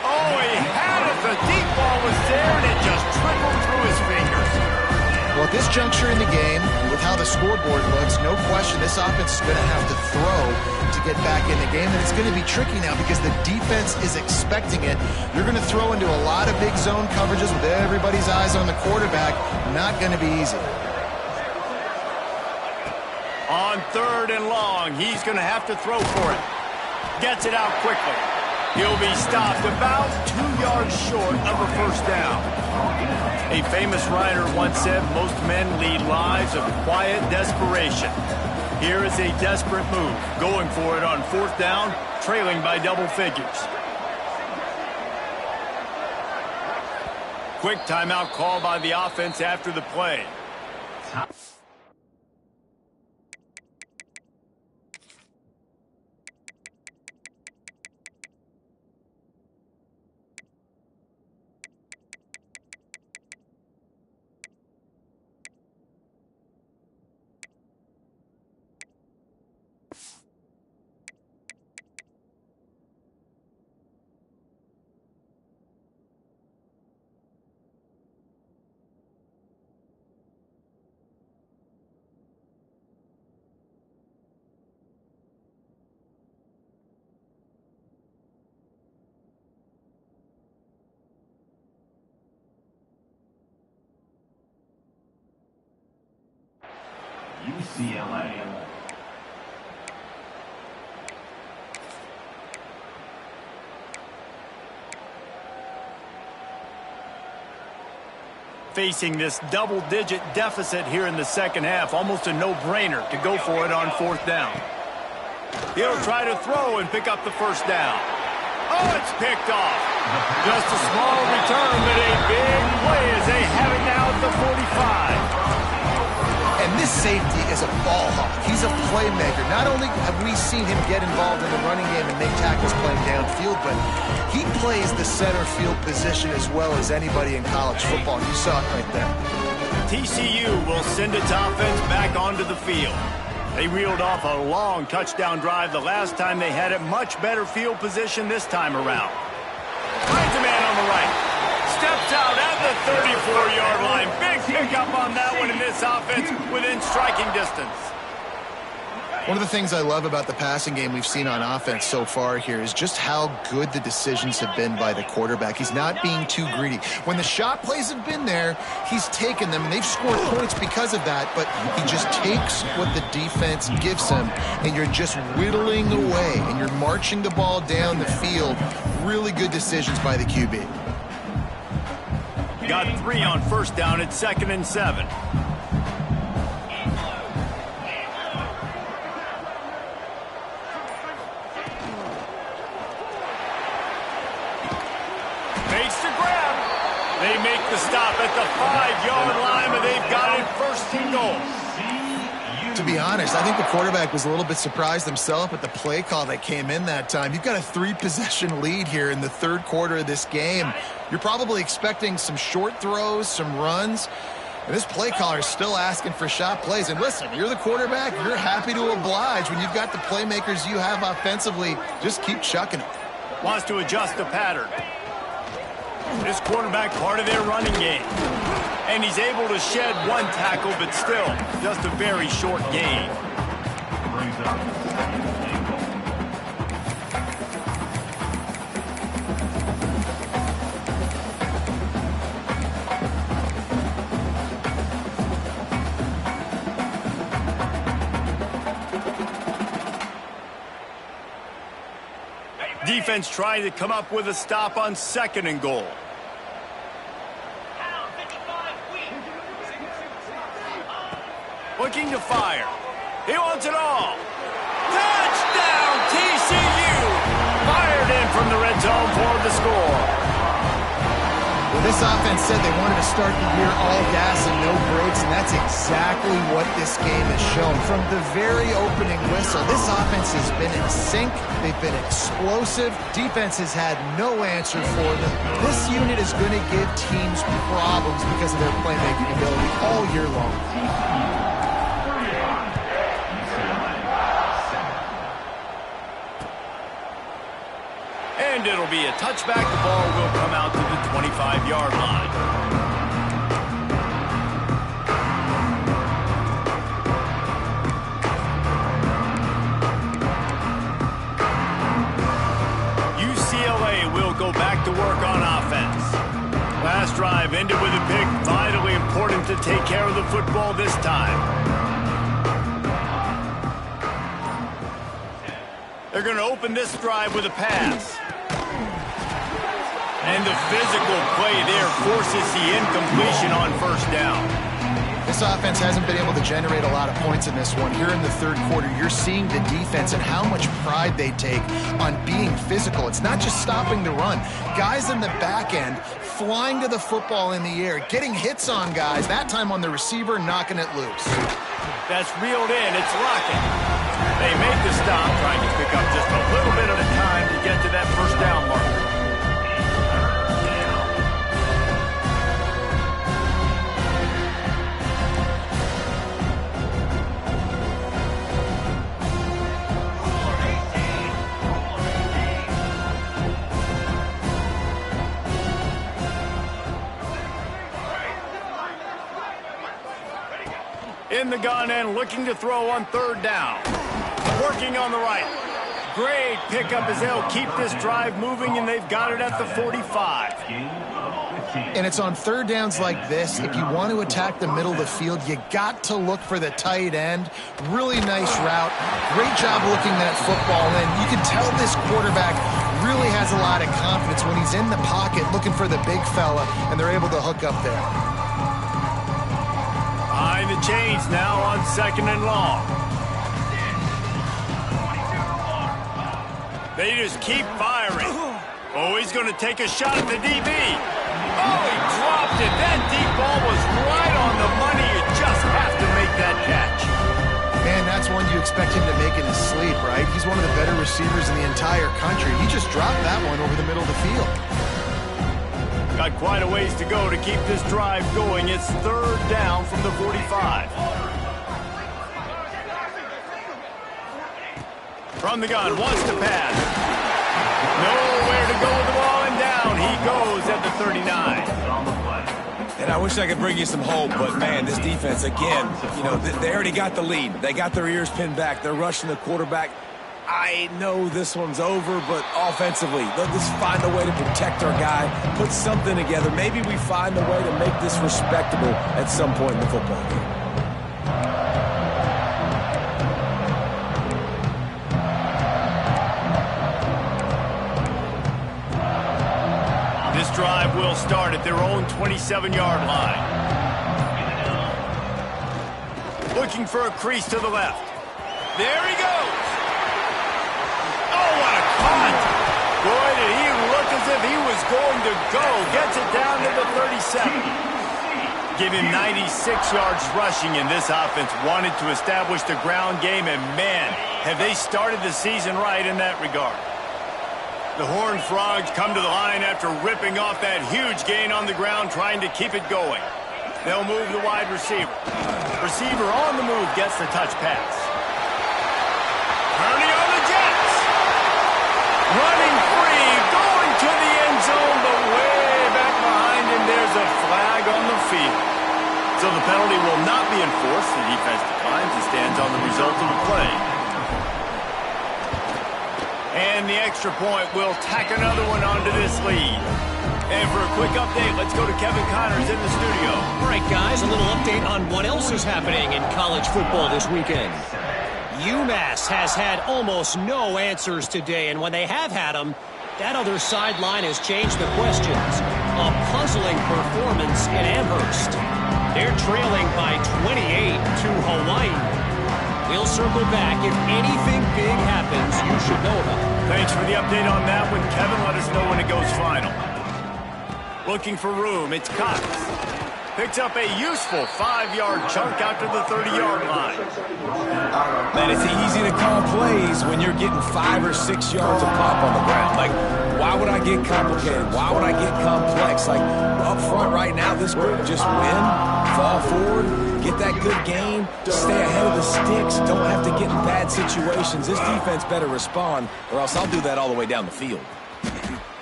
Oh, he had it. The deep ball was there, and it just trickled through his fingers. Well, at this juncture in the game, with how the scoreboard looks, no question this offense is going to have to throw to get back in the game, and it's going to be tricky now because the defense is expecting it. You're going to throw into a lot of big zone coverages with everybody's eyes on the quarterback. Not going to be easy. On 3rd and long, he's going to have to throw for it. Gets it out quickly. He'll be stopped about 2 yards short of a first down. A famous writer once said, most men lead lives of quiet desperation. Here is a desperate move, going for it on 4th down, trailing by double figures. Quick timeout call by the offense after the play. UCLA. Facing this double-digit deficit here in the second half, almost a no-brainer to go for it on 4th down. He'll try to throw and pick up the first down. Oh, it's picked off. Just a small return, but a big play as they have it now at the 45. And this safety is a ball hawk. He's a playmaker. Not only have we seen him get involved in the running game and make tackles playing downfield, but he plays the center field position as well as anybody in college football. You saw it right there. TCU will send its offense back onto the field. They reeled off a long touchdown drive the last time they had it. Much better field position this time around. Finds a man on the right. Steps out at the 34-yard line. Big pickup on that one in this offense within striking distance. One of the things I love about the passing game we've seen on offense so far here is just how good the decisions have been by the quarterback. He's not being too greedy. When the shot plays have been there, he's taken them, and they've scored points because of that, but he just takes what the defense gives him, and you're just whittling away, and you're marching the ball down the field. Really good decisions by the QB. Got 3 on first down at 2nd and 7. They make the stop at the 5-yard line, but they've got it 1st and goal. To be honest, I think the quarterback was a little bit surprised himself at the play call that came in that time. You've got a 3-possession lead here in the 3rd quarter of this game. You're probably expecting some short throws, some runs, and this play caller is still asking for shot plays. And listen, you're the quarterback. You're happy to oblige when you've got the playmakers you have offensively. Just keep chucking it. Wants to adjust the pattern. This quarterback part of their running game. And he's able to shed 1 tackle, but still just a very short gain. Defense trying to come up with a stop on 2nd and goal. Looking to fire. He wants it all. Touchdown, TCU! Fired in from the red zone for the score. Well, this offense said they wanted to start the year all gas and no brakes, and that's exactly what this game has shown. From the very opening whistle, this offense has been in sync. They've been explosive. Defense has had no answer for them. This unit is going to give teams problems because of their playmaking ability all year long. And it'll be a touchback. The ball will come out to the 25-yard line. UCLA will go back to work on offense. Last drive ended with a pick. Vitally important to take care of the football this time. They're going to open this drive with a pass. And the physical play there forces the incompletion on 1st down. This offense hasn't been able to generate a lot of points in this one. Here in the 3rd quarter, you're seeing the defense and how much pride they take on being physical. It's not just stopping the run. Guys in the back end flying to the football in the air, getting hits on guys, that time on the receiver, knocking it loose. That's reeled in. It's rocking. They make the stop, trying to pick up just a little bit at a time to get to that 1st down marker. In the gun and looking to throw on 3rd down. Working on the right. Great pickup as they'll keep this drive moving, and they've got it at the 45. And it's on 3rd downs like this. If you want to attack the middle of the field, you got to look for the tight end. Really nice route. Great job looking that football in. You can tell this quarterback really has a lot of confidence when he's in the pocket looking for the big fella, and they're able to hook up there. Behind the chains now on 2nd and long. They just keep firing. Oh, he's going to take a shot at the DB. Oh, he dropped it. That deep ball was right on the money. You just have to make that catch. Man, that's one you expect him to make in his sleep, right? He's one of the better receivers in the entire country. He just dropped that one over the middle of the field. Got quite a ways to go to keep this drive going. It's 3rd down from the 45. From the gun, wants to pass. Nowhere to go with the ball, and down he goes at the 39. I wish I could bring you some hope, but, man, this defense, again, you know, they already got the lead. They got their ears pinned back. They're rushing the quarterback. I know this one's over, but offensively, they'll just find a way to protect our guy, put something together. Maybe we find a way to make this respectable at some point in the football game. This drive will start at their own 27-yard line. Looking for a crease to the left. There he goes. Oh, what a cut. Boy, did he look as if he was going to go. Gets it down to the 37. Give him 96 yards rushing, and this offense wanted to establish the ground game, and man, have they started the season right in that regard. The Horned Frogs come to the line after ripping off that huge gain on the ground, trying to keep it going. They'll move the wide receiver. Receiver on the move gets the touch pass. Turning on the Jets. Running free, going to the end zone, but way back behind him, there's a flag on the field. So the penalty will not be enforced. The defense declines and stands on the result of the play. And the extra point will tack another one onto this lead. And for a quick update, let's go to Kevin Connors in the studio. All right, guys, a little update on what else is happening in college football this weekend. UMass has had almost no answers today, and when they have had them, that other sideline has changed the questions. A puzzling performance in Amherst. They're trailing by 28 to Hawaii. We'll circle back. If anything big happens, you should know about it. Thanks for the update on that one, Kevin. Let us know when it goes final. Looking for room, it's Cox. Picks up a useful 5-yard chunk out to the 30-yard line. Man, it's easy to call plays when you're getting 5 or 6 yards of pop on the ground. Like, why would I get complicated? Why would I get complex? Like, up front right now, this group just win, fall forward, get that good game, stay ahead of the sticks, don't have to get in bad situations. This defense better respond, or else I'll do that all the way down the field.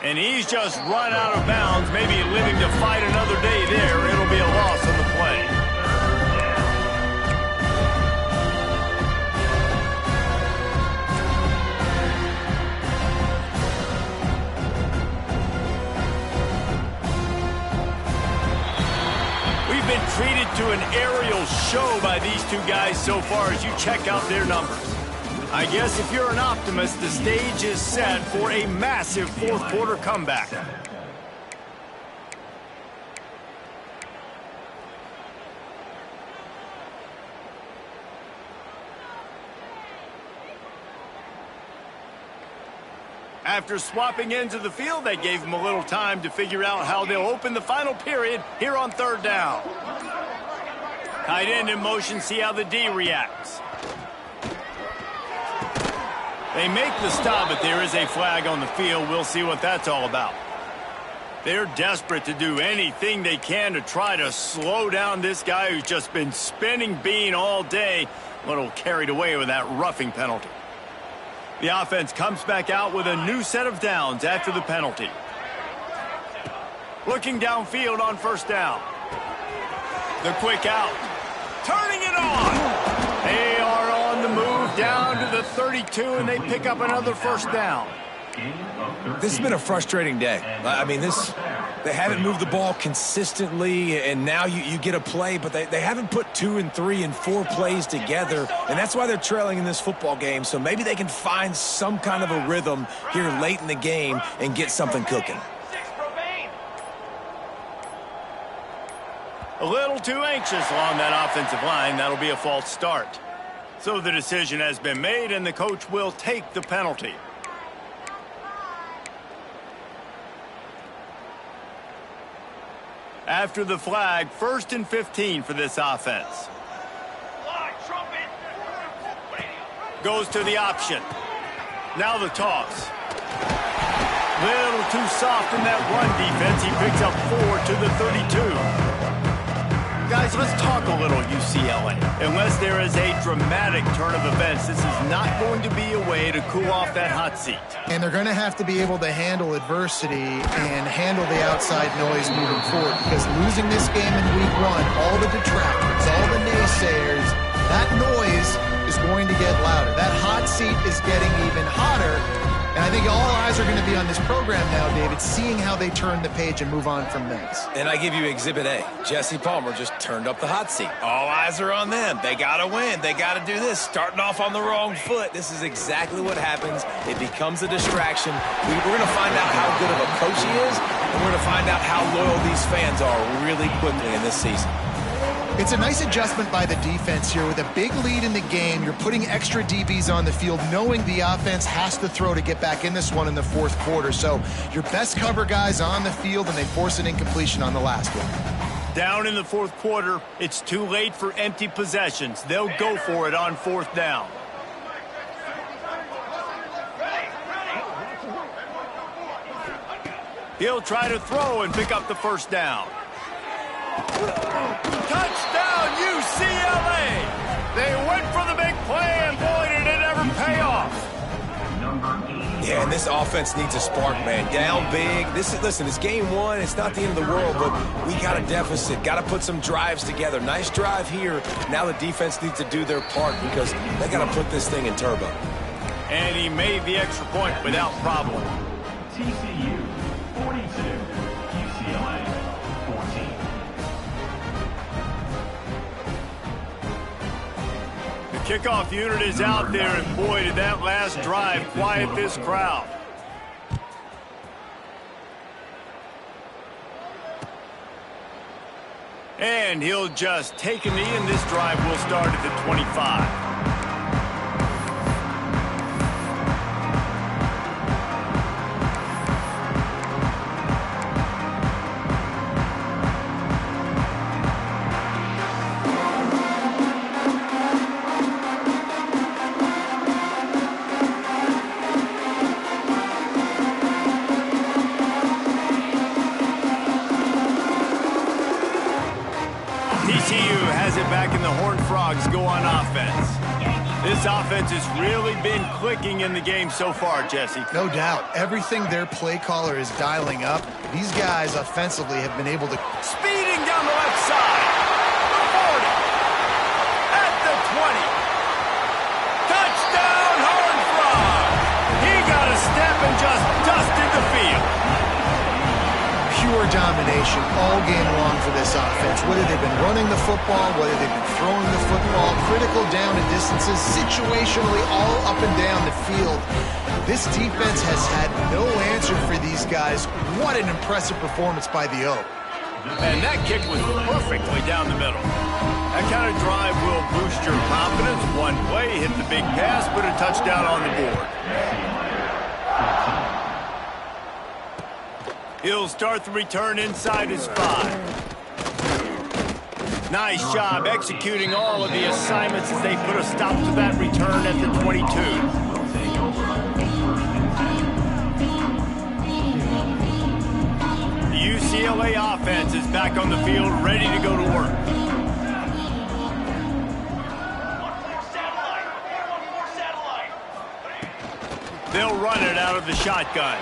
And he's just run out of bounds, maybe living to fight another day there. It'll be a loss on the play. We've been treated to an aerial show by these two guys so far as you check out their numbers. I guess if you're an optimist, the stage is set for a massive fourth-quarter comeback. After swapping ends of the field, they gave them a little time to figure out how they'll open the final period here on third down. Tight end in motion, see how the D reacts. They make the stop, but there is a flag on the field. We'll see what that's all about. They're desperate to do anything they can to try to slow down this guy who's just been spinning bean all day. A little carried away with that roughing penalty. The offense comes back out with a new set of downs after the penalty. Looking downfield on first down. The quick out. Turning it on. They are on the move down to the 32, and they pick up another first down. This has been a frustrating day. I mean, they haven't moved the ball consistently, and now you get a play, but they haven't put 2 and 3 and 4 plays together, and that's why they're trailing in this football game. So maybe they can find some kind of a rhythm here late in the game and get something cooking. A little too anxious along that offensive line. That'll be a false start. So the decision has been made, and the coach will take the penalty. After the flag, 1st and 15 for this offense. Goes to the option. Now the toss. Little too soft in that run defense. He picks up 4 to the 32. guys, let's talk a little UCLA. Unless there is a dramatic turn of events, this is not going to be a way to cool off that hot seat. And they're going to have to be able to handle adversity and handle the outside noise moving forward, because losing this game in week 1, all the detractors, all the naysayers, that noise is going to get louder. That hot seat is getting even hotter. And I think all eyes are going to be on this program now, David, seeing how they turn the page and move on from this. And I give you Exhibit A. Jesse Palmer just turned up the hot seat. All eyes are on them. They got to win. They got to do this. Starting off on the wrong foot. This is exactly what happens. It becomes a distraction. We're going to find out how good of a coach he is, and we're going to find out how loyal these fans are really quickly in this season. It's a nice adjustment by the defense here. With a big lead in the game, you're putting extra DBs on the field, knowing the offense has to throw to get back in this one in the fourth quarter. So your best cover guys on the field, and they force an incompletion on the last one. Down in the fourth quarter, it's too late for empty possessions. They'll go for it on fourth down. He'll try to throw and pick up the first down. Touchdown, UCLA! They went for the big play, and boy, did it ever pay off. Yeah, and this offense needs a spark, man. Down big. Listen, it's game 1. It's not the end of the world, but we got a deficit. Got to put some drives together. Nice drive here. Now the defense needs to do their part, because they got to put this thing in turbo. And he made the extra point without problem. TCU 42, UCLA 14. The kickoff unit is out there, and boy, did that last drive quiet this crowd. And he'll just take a knee, and this drive will start at the 25. TCU has it back, and the Horned Frogs go on offense. This offense has really been clicking in the game so far, Jesse. No doubt. Everything their play caller is dialing up, these guys offensively have been able to... Speeding down the left side. The 40. At the 20. Touchdown, Horned Frogs. He got a step and just dusted the field. Pure domination all game long for this offense. Whether they've been running the football, whether they've been throwing the football, critical down and distances, situationally all up and down the field. This defense has had no answer for these guys. What an impressive performance by the Oak. And that kick was perfectly down the middle. That kind of drive will boost your confidence. One play, hit the big pass, put a touchdown on the board. He'll start the return inside his 5. Nice job executing all of the assignments as they put a stop to that return at the 22. The UCLA offense is back on the field, ready to go to work. They'll run it out of the shotgun.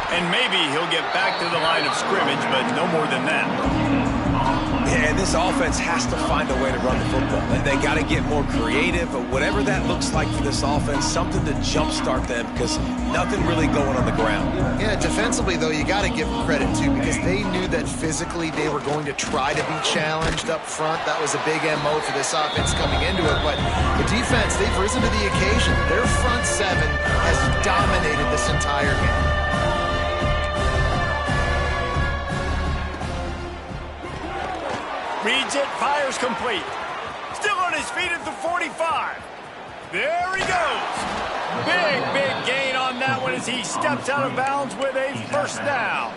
And maybe he'll get back to the line of scrimmage, but no more than that. Yeah, and this offense has to find a way to run the football. They got to get more creative, but whatever that looks like for this offense, something to jumpstart them, because nothing really going on the ground. Yeah, defensively, though, you got to give them credit, too, because they knew that physically they were going to try to be challenged up front. That was a big MO for this offense coming into it, but the defense, they've risen to the occasion. Their front seven has dominated this entire game. Reads it, fires complete. Still on his feet at the 45. There he goes. Big gain on that one as he steps out of bounds with a first down.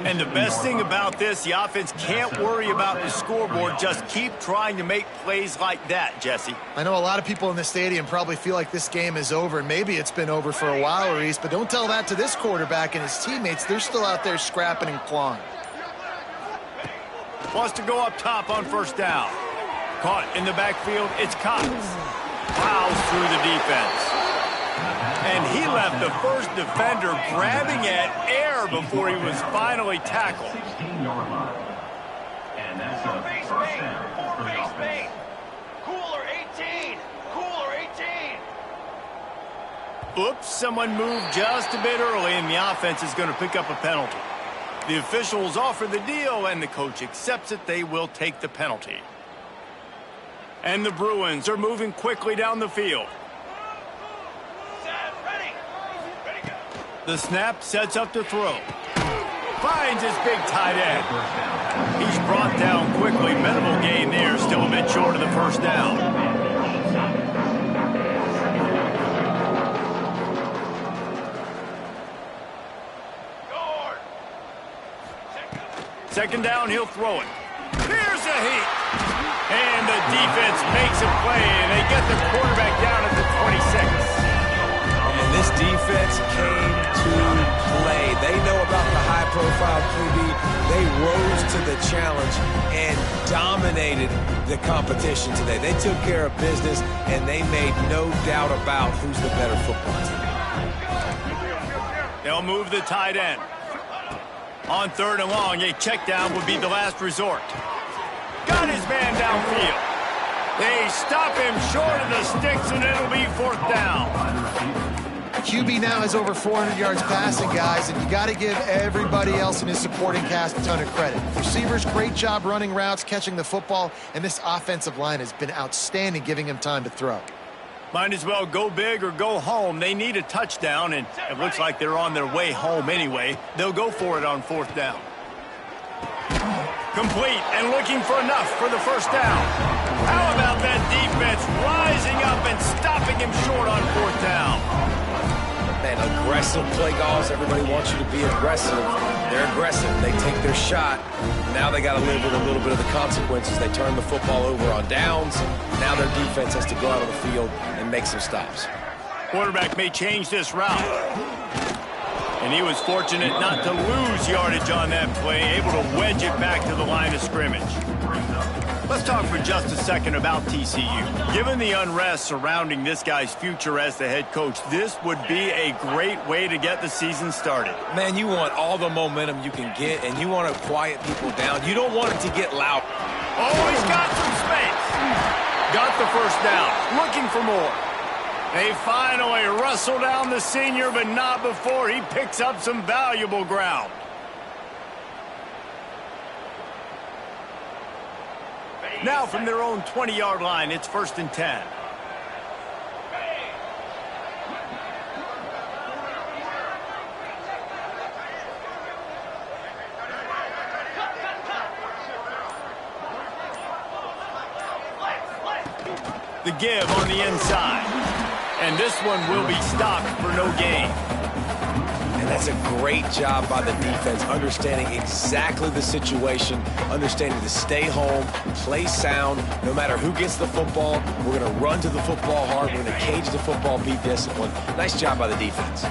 And the best thing about this, the offense can't worry about the scoreboard. Just keep trying to make plays like that, Jesse. I know a lot of people in the stadium probably feel like this game is over, and maybe it's been over for a while, Reese, but don't tell that to this quarterback and his teammates. They're still out there scrapping and clawing. Wants to go up top on first down. Caught in the backfield, it's Cox. Plows through the defense. And he left the first defender grabbing at air before he was finally tackled. 16-yard line. And that's a first down for the offense. Cooler 18. Cooler 18. Oops, someone moved just a bit early, and the offense is going to pick up a penalty. The officials offer the deal, and the coach accepts it. They will take the penalty. And the Bruins are moving quickly down the field. Set, ready. Ready, go. The snap sets up to throw. Finds his big tight end. He's brought down quickly. Minimal gain there, still a bit short of the first down. Second down, he'll throw it. Here's a heat. And the defense makes a play, and they get the quarterback down at the 26. And this defense came to play. They know about the high-profile QB. They rose to the challenge and dominated the competition today. They took care of business, and they made no doubt about who's the better football team. They'll move the tight end. On third and long, a check down would be the last resort. Got his man downfield. They stop him short of the sticks, and it'll be fourth down. QB now has over 400 yards passing, guys, and you got to give everybody else in his supporting cast a ton of credit. Receivers, great job running routes, catching the football, and this offensive line has been outstanding, giving him time to throw. Might as well go big or go home. They need a touchdown, and it looks like they're on their way home anyway. They'll go for it on fourth down. Complete and looking for enough for the first down. How about that defense rising up and stopping him short on fourth down? Man, aggressive play calls. Everybody wants you to be aggressive. They're aggressive. They take their shot. Now they got to live with a little bit of the consequences. They turn the football over on downs. Now their defense has to go out on the field and make some stops. Quarterback may change this route. And he was fortunate not to lose yardage on that play, able to wedge it back to the line of scrimmage. Let's talk for just a second about TCU. Given the unrest surrounding this guy's future as the head coach, this would be a great way to get the season started. Man, you want all the momentum you can get, and you want to quiet people down. You don't want it to get loud. Oh, he's got some space. Got the first down. Looking for more. They finally wrestle down the senior, but not before he picks up some valuable ground. Now from their own 20-yard line, it's 1st and 10. The give on the inside. And this one will be stopped for no gain. And that's a great job by the defense, understanding exactly the situation, understanding to stay home, play sound. No matter who gets the football, we're going to run to the football hard. We're going to cage the football, be disciplined. Nice job by the defense.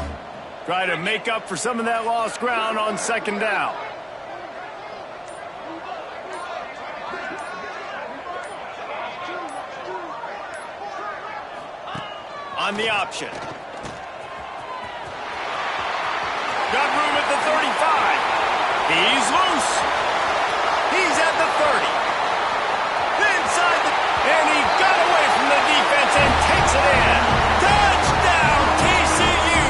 Try to make up for some of that lost ground on second down. On the option. Got room at the 35. He's loose. He's at the 30. Inside the... And he got away from the defense and takes it in. Touchdown, TCU!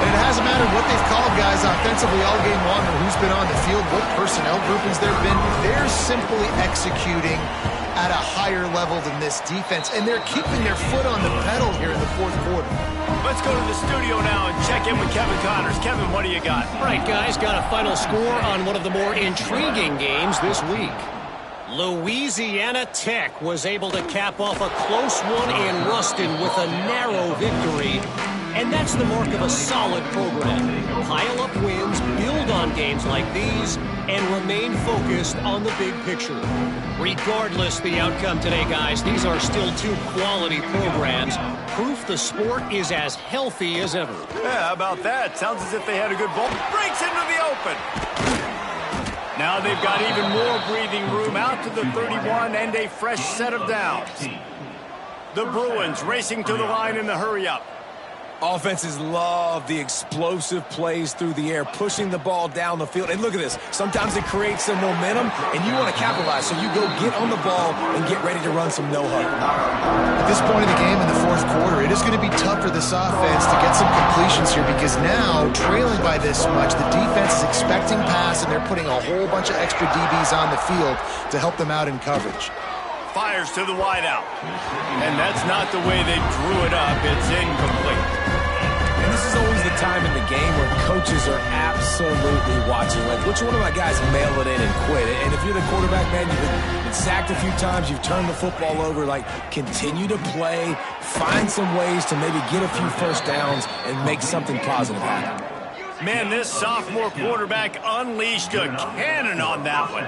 And it hasn't mattered what they've called, guys, offensively all game long, or who's been on the field, what personnel groupings there have been. They're simply executing at a higher level than this defense, and they're keeping their foot on the pedal here in the fourth quarter. Let's go to the studio now and check in with Kevin Connors. Kevin, what do you got? All right, guys, got a final score on one of the more intriguing games this week. Louisiana Tech was able to cap off a close one in Ruston with a narrow victory. And that's the mark of a solid program. Pile up wins, build on games like these, and remain focused on the big picture. Regardless the outcome today, guys, these are still two quality programs. Proof the sport is as healthy as ever. Yeah, how about that? Sounds as if they had a good ball. Breaks into the open. Now they've got even more breathing room out to the 31 and a fresh set of downs. The Bruins racing to the line in the hurry-up. Offenses love the explosive plays through the air, pushing the ball down the field. And look at this. Sometimes it creates some momentum, and you want to capitalize. So you go get on the ball and get ready to run some no-huddle. At this point of the game in the fourth quarter, it is going to be tough for this offense to get some completions here because now, trailing by this much, the defense is expecting pass, and they're putting a whole bunch of extra DBs on the field to help them out in coverage. Fires to the wideout. And that's not the way they drew it up. It's incomplete. And this is always the time in the game where coaches are absolutely watching. Like, which one of my guys mail it in and quit? And if you're the quarterback, man, you've been sacked a few times, you've turned the football over. Like, continue to play, find some ways to maybe get a few first downs and make something positive happen. Man, this sophomore quarterback unleashed a cannon on that one.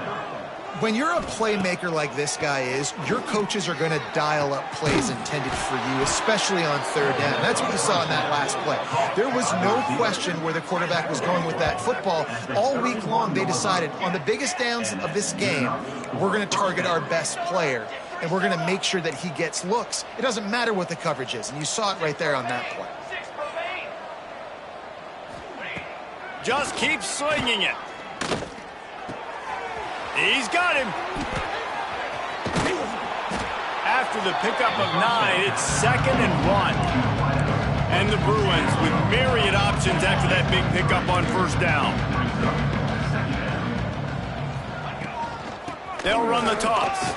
When you're a playmaker like this guy is, your coaches are going to dial up plays intended for you, especially on third down. That's what you saw in that last play. There was no question where the quarterback was going with that football. All week long, they decided on the biggest downs of this game, we're going to target our best player, and we're going to make sure that he gets looks. It doesn't matter what the coverage is, and you saw it right there on that play. Just keep slinging it. He's got him. After the pickup of 9, it's 2nd and 1. And the Bruins with myriad options after that big pickup on first down. They'll run the toss.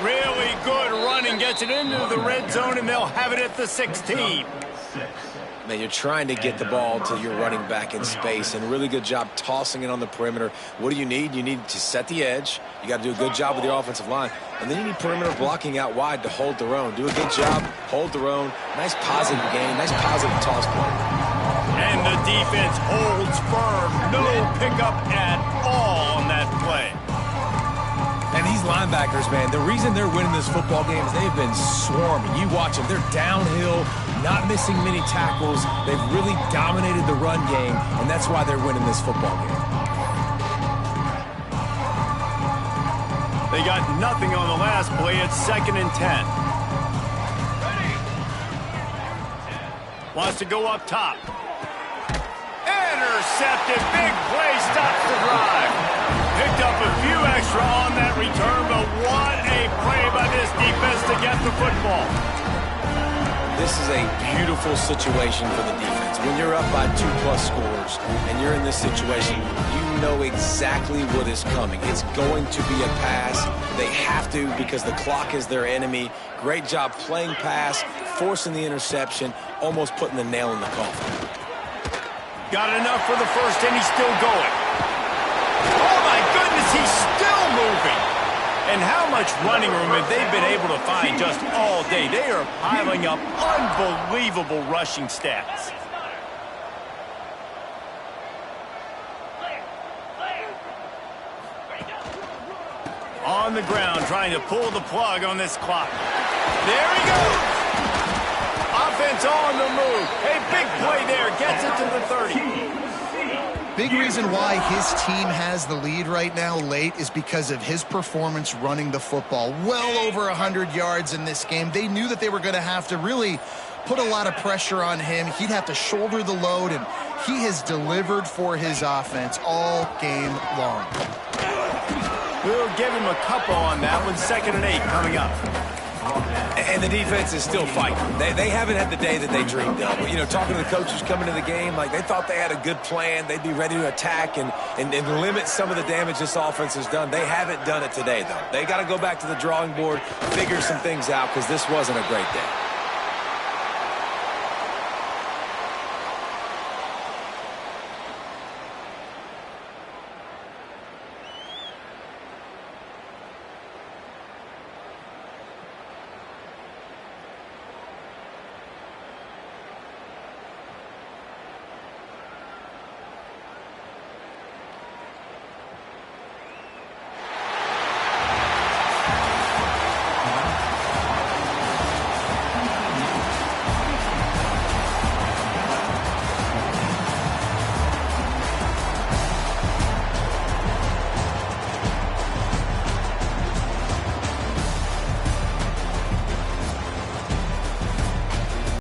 Really good running, gets it into the red zone, and they'll have it at the 16. Man, you're trying to get the ball to your running back in space, and a really good job tossing it on the perimeter. What do you need? You need to set the edge. You got to do a good job with your offensive line. And then you need perimeter blocking out wide to hold their own. Do a good job, hold their own. Nice positive game, nice positive toss play. And the defense holds firm. No pickup at all on that play. And these linebackers, man, the reason they're winning this football game is they've been swarming. You watch them. They're downhill, not missing many tackles. They've really dominated the run game, and that's why they're winning this football game. They got nothing on the last play. It's 2nd and 10. Wants to go up top. Intercepted. Big play. Stops the drive. Picked up a few extra on that return, but what a play by this defense to get the football. This is a beautiful situation for the defense. When you're up by 2+ scores and you're in this situation, you know exactly what is coming. It's going to be a pass. They have to because the clock is their enemy. Great job playing pass, forcing the interception, almost putting the nail in the coffin. Got enough for the first, and he's still going. Oh, my goodness, he's still moving. And how much running room have they been able to find just all day? They are piling up unbelievable rushing stats. On the ground, trying to pull the plug on this clock. There he goes. Offense on the move. A big play there. Gets it to the 30. Big reason why his team has the lead right now late is because of his performance running the football. Well over 100 yards in this game. They knew that they were going to have to really put a lot of pressure on him. He'd have to shoulder the load, and he has delivered for his offense all game long. We'll give him a couple on that one. 2nd and 8 coming up. And the defense is still fighting. They haven't had the day that they dreamed of. You know, talking to the coaches coming to the game, like they thought they had a good plan. They'd be ready to attack and limit some of the damage this offense has done. They haven't done it today, though. They got to go back to the drawing board, figure some things out because this wasn't a great day.